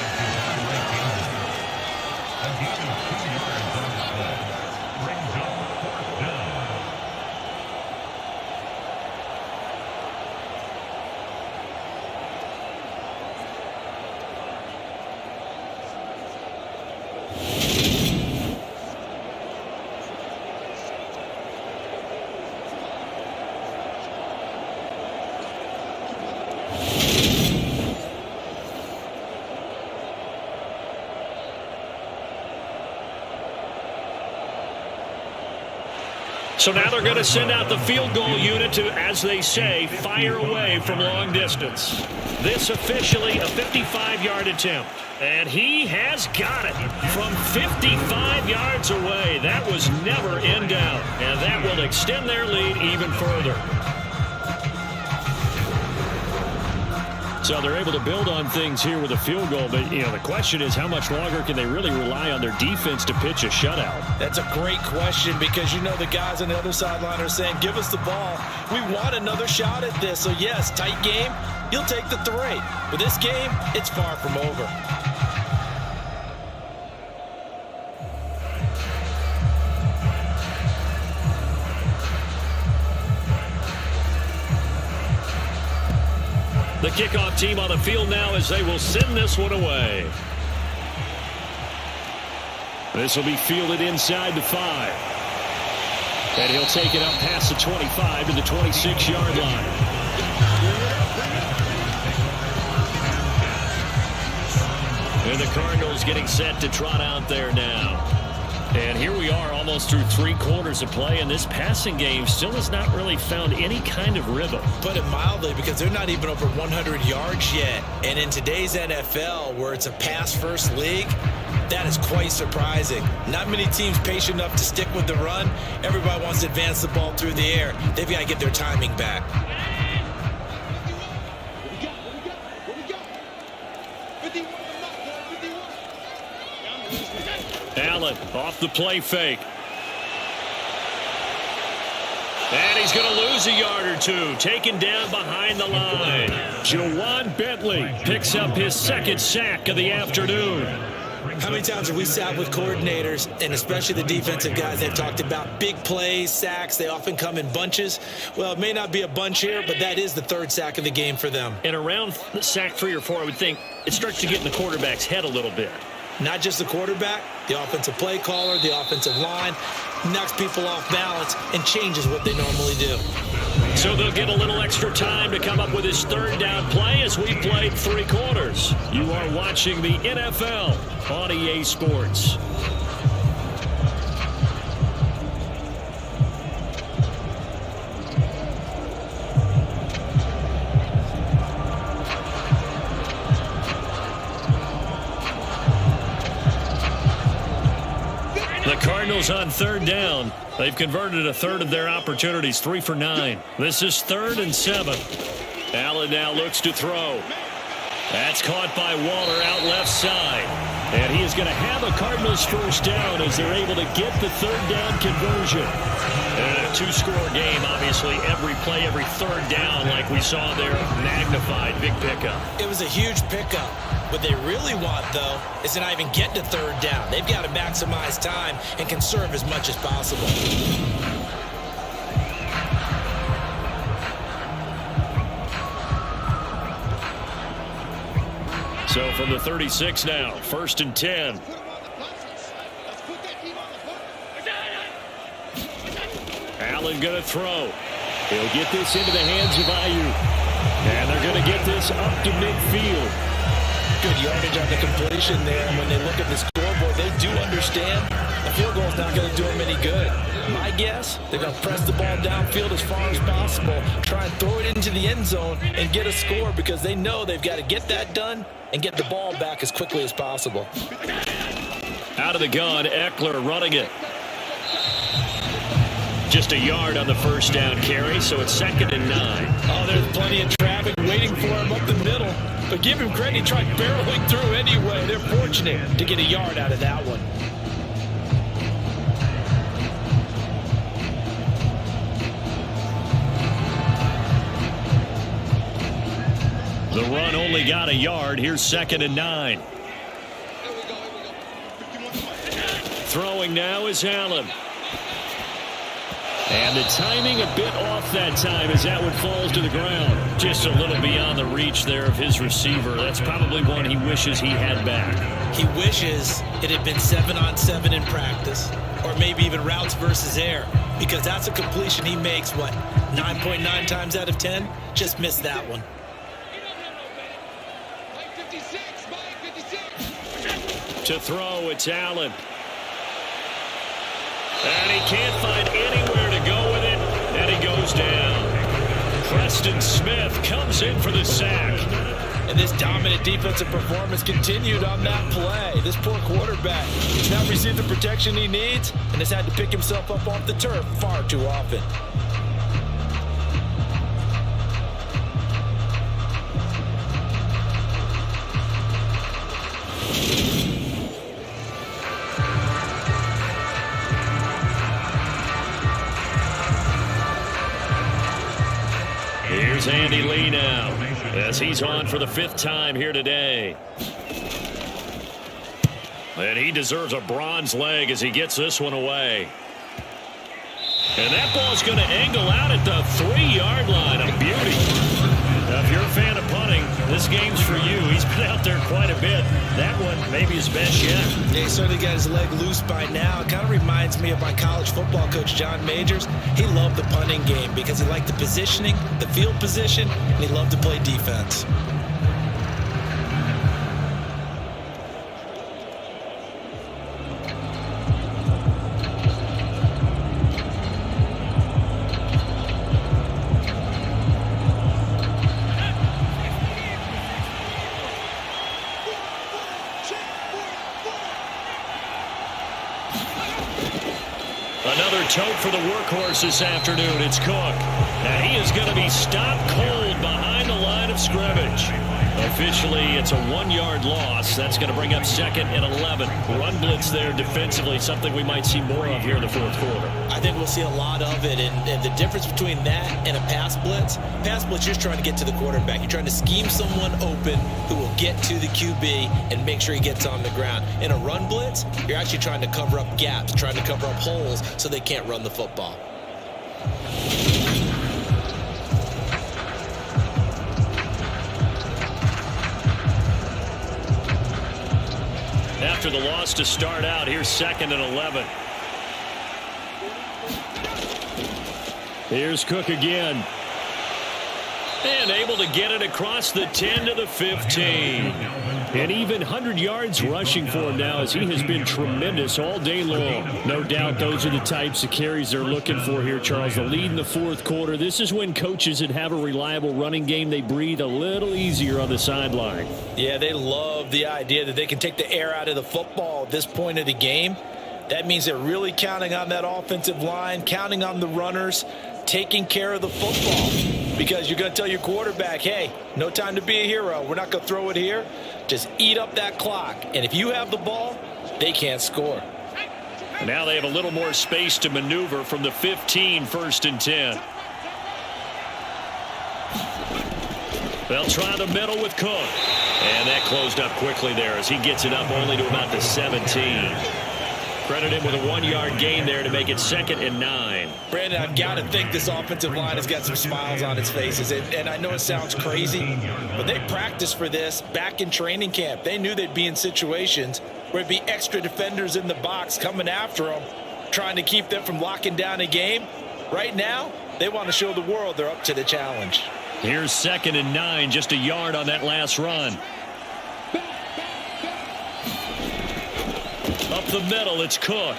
So now they're going to send out the field goal unit to, as they say, fire away from long distance. This officially a 55-yard attempt. And he has got it from 55 yards away. That was never in doubt. And that will extend their lead even further. So they're able to build on things here with a field goal. But, you know, the question is how much longer can they really rely on their defense to pitch a shutout? That's a great question because, you know, the guys on the other sideline are saying, give us the ball. We want another shot at this. So, yes, tight game, you'll take the 3. But this game, it's far from over. The kickoff team on the field now as they will send this one away. This will be fielded inside the 5. And he'll take it up past the 25 to the 26-yard line. And the Cardinals getting set to trot out there now. And here we are almost through 3 quarters of play, and this passing game still has not really found any kind of rhythm. Put it mildly, because they're not even over 100 yards yet. And in today's NFL, where it's a pass-first league, that is quite surprising. Not many teams patient enough to stick with the run. Everybody wants to advance the ball through the air. They've got to get their timing back. Allen off the play fake. And he's going to lose a yard or 2. Taken down behind the line. Jawan Bentley picks up his 2nd sack of the afternoon. How many times have we sat with coordinators, and especially the defensive guys, they've talked about big plays, sacks. They often come in bunches. Well, it may not be a bunch here, but that is the 3rd sack of the game for them. And around sack 3 or 4, I would think it starts to get in the quarterback's head a little bit. Not just the quarterback, the offensive play caller, the offensive line, knocks people off balance and changes what they normally do. So they'll get a little extra time to come up with his 3rd down play as we played 3 quarters. You are watching the NFL on EA Sports. The Cardinals on 3rd down. They've converted a 1/3 of their opportunities, 3 for 9. This is 3rd and 7. Allen now looks to throw. That's caught by Waller out left side. And he is going to have a Cardinals 1st down as they're able to get the 3rd down conversion. And a 2-score game, obviously, every play, every 3rd down, like we saw there, magnified, big pickup. It was a huge pickup. What they really want, though, is to not even get to 3rd down. They've got to maximize time and conserve as much as possible. So from the 36 now, 1st and 10. Allen going to throw. He'll get this into the hands of Ayuk. And they're going to get this up to midfield. Good yardage on the completion there. When they look at the scoreboard, they do understand the field goal is not going to do them any good. My guess, they're going to press the ball downfield as far as possible, try and throw it into the end zone and get a score because they know they've got to get that done and get the ball back as quickly as possible. Out of the gun, Eckler running it. Just a yard on the first down carry, so it's 2nd and 9. Oh, there's plenty of traffic waiting for him up the middle. But give him credit, he tried barreling through anyway. They're fortunate to get a yard out of that one. The run only got a yard. Here's 2nd and 9. Throwing now is Allen. And the timing a bit off that time as that one falls to the ground. Just a little beyond the reach there of his receiver. That's probably one he wishes he had back. He wishes it had been 7-on-7 in practice, or maybe even routes versus air, because that's a completion he makes, 9.9 times out of 10? Just missed that one. To throw, it's Allen. And he can't find anywhere to go with it, and he goes down. Preston Smith comes in for the sack. And this dominant defensive performance continued on that play. This poor quarterback has not received the protection he needs and has had to pick himself up off the turf far too often. Here's Andy Lee now, as he's on for the 5th time here today. And he deserves a bronze leg as he gets this one away. And that ball's going to angle out at the 3-yard line. A beauty. Now, if you're a fan of punting, this game's for you. He's been out there quite a bit. That one maybe his best yet. Yeah, he certainly got his leg loose by now. It kind of reminds me of my college football coach, John Majors. He loved the punting game because he liked the positioning, the field position, and he loved to play defense. Another tote for the workhorse this afternoon. It's Cook. And he is going to be stopped cold behind the line of scrimmage. Officially, it's a 1-yard loss. That's going to bring up 2nd and 11. Run blitz there defensively, something we might see more of here in the 4th quarter. I think we'll see a lot of it. And the difference between that and a pass blitz, you're just trying to get to the quarterback. You're trying to scheme someone open who will get to the QB and make sure he gets on the ground. In a run blitz, you're actually trying to cover up gaps, trying to cover up holes so they can't run the football. After the loss to start out, here's 2nd and 11. Here's Cook again. And able to get it across the 10 to the 15. And even 100 yards rushing for him now as he has been tremendous all day long. No doubt those are the types of carries they're looking for here, Charles. The lead in the 4th quarter. This is when coaches that have a reliable running game, they breathe a little easier on the sideline. Yeah, they love the idea that they can take the air out of the football at this point of the game. That means they're really counting on that offensive line, counting on the runners, taking care of the football. Because you're going to tell your quarterback, hey, no time to be a hero. We're not going to throw it here. Just eat up that clock. And if you have the ball, they can't score. Now they have a little more space to maneuver from the 15, 1st and 10. They'll try the middle with Cook. And that closed up quickly there as he gets it up only to about the 17. Credit him with a 1-yard gain there to make it 2nd and 9. Brandon, I've got to think this offensive line has got some smiles on its faces. And I know it sounds crazy, but they practiced for this back in training camp. They knew they'd be in situations where it'd be extra defenders in the box coming after them, trying to keep them from locking down a game. Right now, they want to show the world they're up to the challenge. Here's 2nd and 9, just a yard on that last run. Up the middle, it's Cook.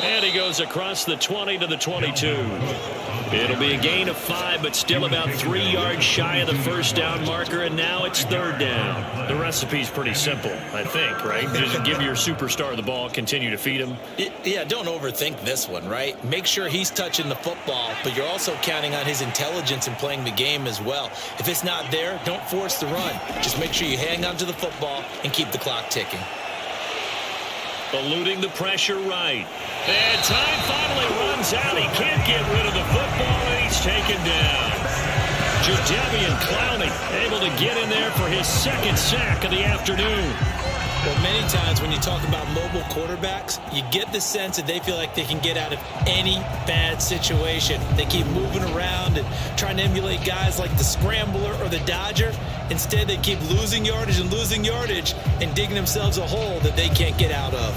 And he goes across the 20 to the 22. It'll be a gain of 5, but still about 3 yards shy of the first down marker, and now it's 3rd down. The recipe's pretty simple, I think, right? Just give your superstar the ball, continue to feed him. Yeah, don't overthink this one, right? Make sure he's touching the football, but you're also counting on his intelligence in playing the game as well. If it's not there, don't force the run. Just make sure you hang on to the football and keep the clock ticking. Eluding the pressure right. And time finally runs out. He can't get rid of the football, and he's taken down. Jadeveon Clowney able to get in there for his 2nd sack of the afternoon. Well, many times when you talk about mobile quarterbacks, you get the sense that they feel like they can get out of any bad situation. They keep moving around and trying to emulate guys like the Scrambler or the Dodger. Instead, they keep losing yardage and digging themselves a hole that they can't get out of.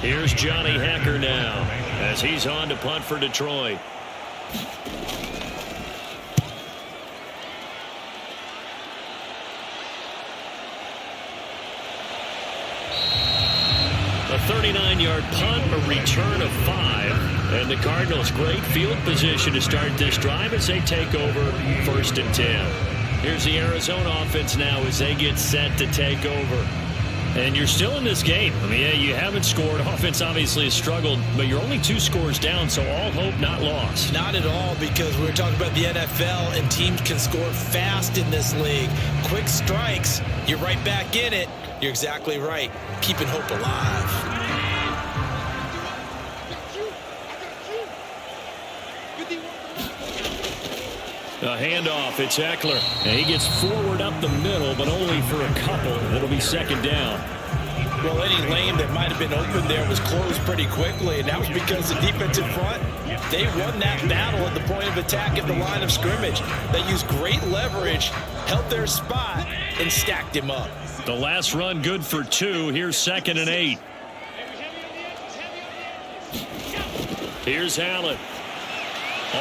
Here's Johnny Hekker now as he's on to punt for Detroit. A 39-yard punt, a return of 5. And the Cardinals, great field position to start this drive as they take over 1st and 10. Here's the Arizona offense now as they get set to take over. And you're still in this game. I mean, yeah, you haven't scored. Offense obviously has struggled, but you're only 2 scores down, so all hope not lost. Not at all, because we're talking about the NFL, and teams can score fast in this league. Quick strikes, you're right back in it. You're exactly right. Keeping hope alive. A handoff, it's Eckler. And he gets forward up the middle, but only for a couple. It'll be 2nd down. Well, any lane that might have been open there was closed pretty quickly, and that was because the defensive front, they won that battle at the point of attack at the line of scrimmage. They used great leverage, held their spot, and stacked him up. The last run good for 2. Here's 2nd and 8. Here's Allen.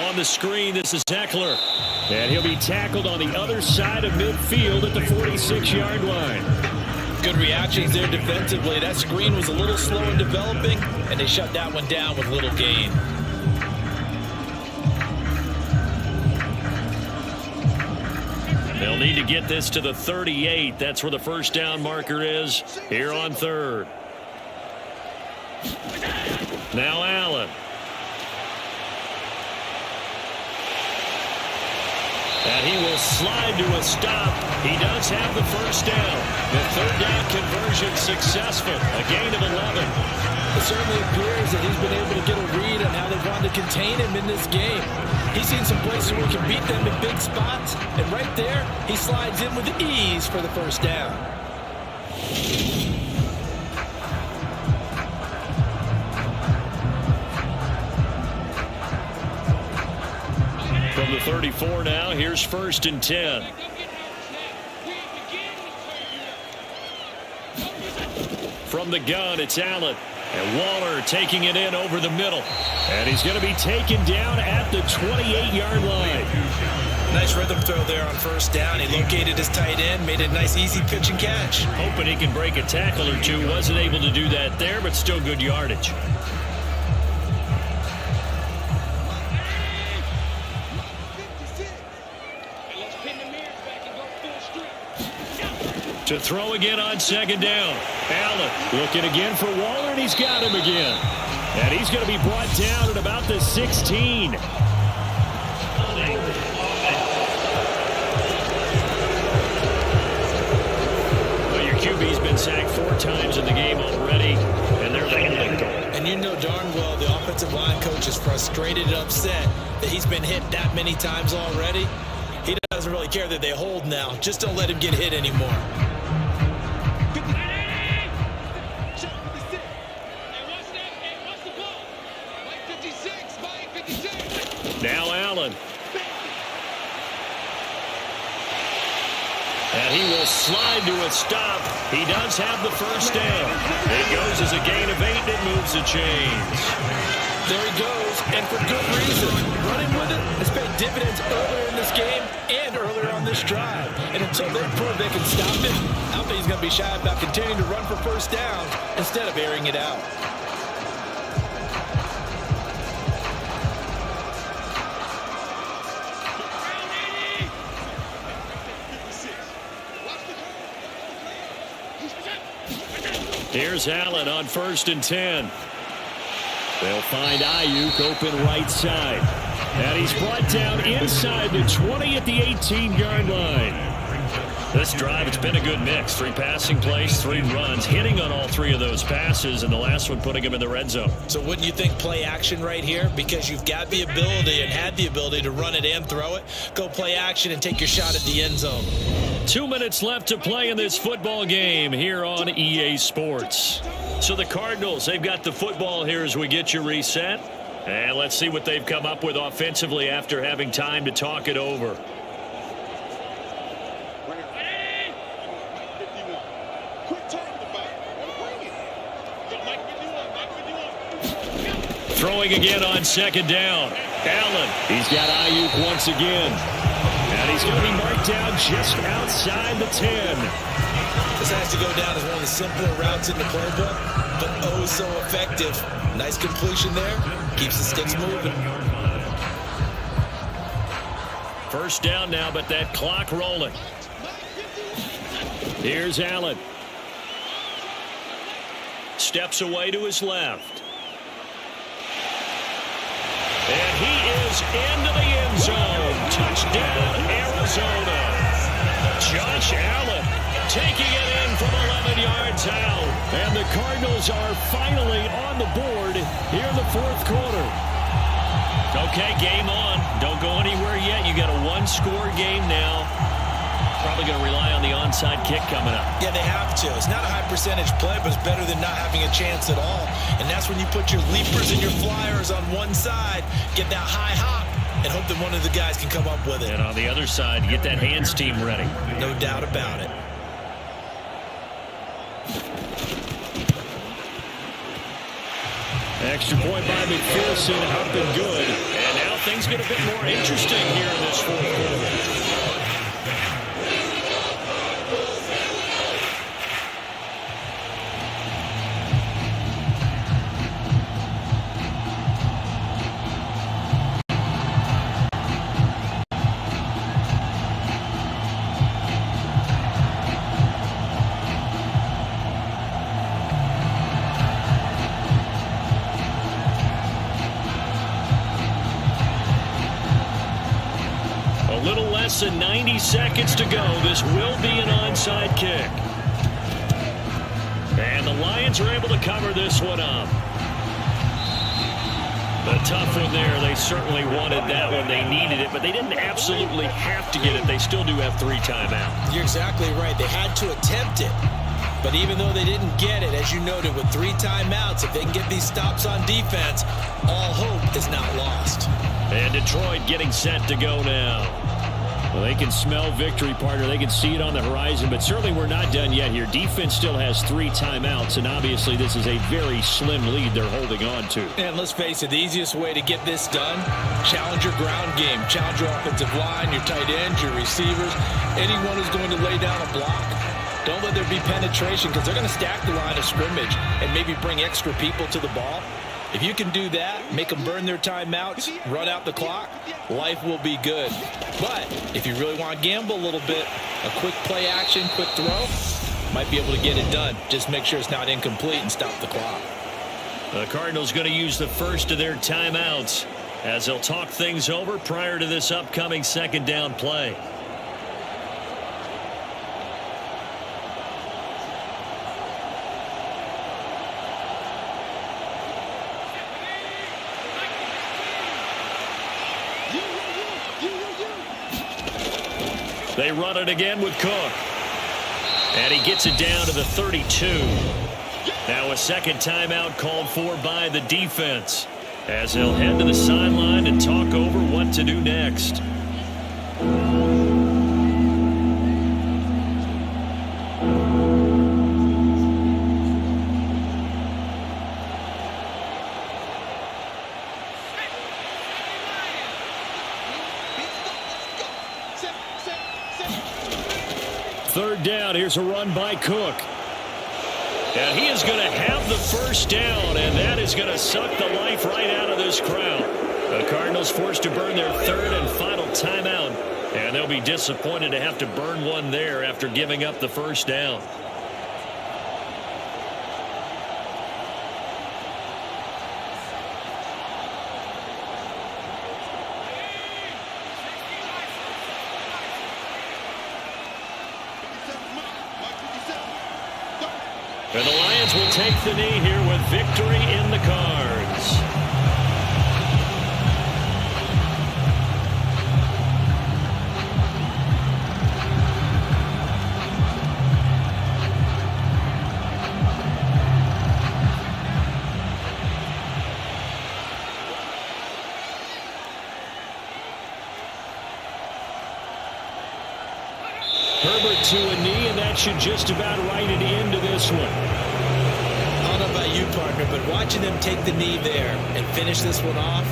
On the screen, this is Eckler. And he'll be tackled on the other side of midfield at the 46-yard line. Good reactions there defensively. That screen was a little slow in developing, and they shut that one down with little gain. They'll need to get this to the 38. That's where the first down marker is here on 3rd. Now Allen. And he will slide to a stop. He does have the first down. The 3rd down conversion successful. A gain of 11. It certainly appears that he's been able to get a read on how they want to contain him in this game. He's seen some places where he can beat them in big spots. And right there, he slides in with ease for the first down. From the 34 now, here's 1st and 10. From the gun, it's Allen. And Waller taking it in over the middle. And he's going to be taken down at the 28-yard line. Nice rhythm throw there on first down. He located his tight end, made a nice easy pitch and catch. Hoping he can break a tackle or two. Wasn't able to do that there, but still good yardage. To throw again on 2nd down. Allen looking again for Waller, and he's got him again. And he's going to be brought down at about the 16. Well, your QB's been sacked 4 times in the game already, and they're the holding goal. And you know darn well the offensive line coach is frustrated and upset that he's been hit that many times already. He doesn't really care that they hold now. Just don't let him get hit anymore. Now Allen. And he will slide to a stop. He does have the first down. It goes as a gain of 8, and it moves the chains. There he goes, and for good reason. Running with it has paid dividends earlier in this game and earlier on this drive. And until they prove they can stop it, I don't think he's going to be shy about continuing to run for first downs instead of airing it out. Here's Allen on 1st and 10. They'll find Ayuk open right side. And he's brought down inside the 20 at the 18-yard line. This drive, it's been a good mix. 3 passing plays, 3 runs, hitting on all 3 of those passes, and the last one putting him in the red zone. So wouldn't you think play action right here? Because you've got the ability and had the ability to run it and throw it. Go play action and take your shot at the end zone. 2 minutes left to play in this football game here on EA Sports. So the Cardinals, they've got the football here as we get you reset. And let's see what they've come up with offensively after having time to talk it over. Throwing again on 2nd down. Allen, he's got Ayuk once again. And he's going to be marked down just outside the 10. This has to go down as one of the simpler routes in the playbook, but oh so effective. Nice completion there. Keeps the sticks moving. First down now, but that clock rolling. Here's Allen. Steps away to his left. And he is into the end zone. Touchdown, Arizona. Josh Allen taking it in from 11 yards out. And the Cardinals are finally on the board here in the 4th quarter. Okay, game on. Don't go anywhere yet. You got a 1-score game now. Probably going to rely on the onside kick coming up. Yeah, they have to. It's not a high percentage play, but it's better than not having a chance at all. And that's when you put your leapers and your flyers on one side, get that high hop, and hope that one of the guys can come up with it. And on the other side, get that hands team ready. No doubt about it. Extra point by McPherson, up and good. And now things get a bit more interesting here in this 4th quarter. Less than 90 seconds to go. This will be an onside kick. And the Lions are able to cover this one up. A tough one there. They certainly wanted that one. They needed it, but they didn't absolutely have to get it. They still do have 3 timeouts. You're exactly right. They had to attempt it. But even though they didn't get it, as you noted, with 3 timeouts, if they can get these stops on defense, all hope is not lost. And Detroit getting set to go now. Well, they can smell victory, partner. They can see it on the horizon, but certainly we're not done yet here. Defense still has 3 timeouts, and obviously this is a very slim lead they're holding on to. And let's face it, the easiest way to get this done, challenge your ground game. Challenge your offensive line, your tight ends, your receivers, anyone who's going to lay down a block. Don't let there be penetration because they're going to stack the line of scrimmage and maybe bring extra people to the ball. If you can do that, make them burn their timeouts, run out the clock, life will be good. But if you really want to gamble a little bit, a quick play action, quick throw, might be able to get it done. Just make sure it's not incomplete and stop the clock. The Cardinals going to use the first of their timeouts as they'll talk things over prior to this upcoming 2nd down play. They run it again with Cook. And he gets it down to the 32. Now a 2nd timeout called for by the defense as they'll head to the sideline and talk over what to do next. third down. Here's a run by Cook. And he is going to have the first down, and that is going to suck the life right out of this crowd. The Cardinals forced to burn their third and final timeout, and they'll be disappointed to have to burn one there after giving up the first down. And the Lions will take the knee here with victory in the cards. Herbert to a knee, and that should just about write it into this one. I don't know about you, partner, but watching them take the knee there and finish this one off,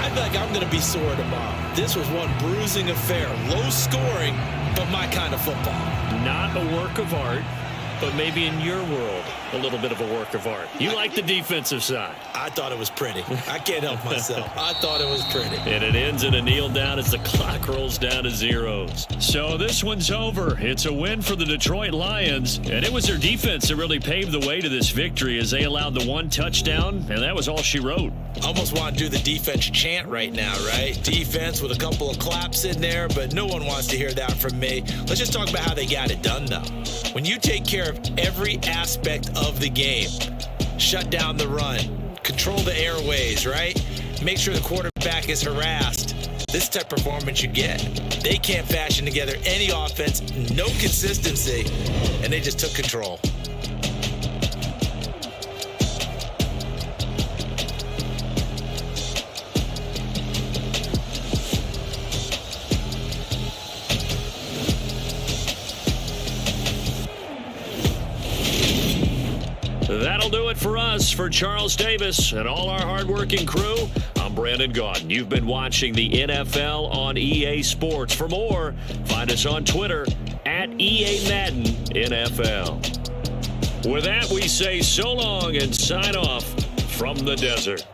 I feel like I'm going to be sore tomorrow. This was one bruising affair. Low scoring, but my kind of football. Not a work of art, but maybe in your world, a little bit of a work of art. You like the defensive side. I thought it was pretty. I can't help myself. I thought it was pretty. And it ends in a kneel down as the clock rolls down to zeros. So this one's over. It's a win for the Detroit Lions, and it was their defense that really paved the way to this victory as they allowed the one touchdown, and that was all she wrote. Almost want to do the defense chant right now, right? Defense with a couple of claps in there, but no one wants to hear that from me. Let's just talk about how they got it done, though. When you take care of every aspect of the game, shut down the run, control the airways, right? Make sure the quarterback is harassed. This type of performance you get. They can't fashion together any offense, no consistency, and they just took control. That'll do it for us. For Charles Davis and all our hardworking crew, I'm Brandon Gaudin. You've been watching the NFL on EA Sports. For more, find us on Twitter at EA Madden NFL. With that, we say so long and sign off from the desert.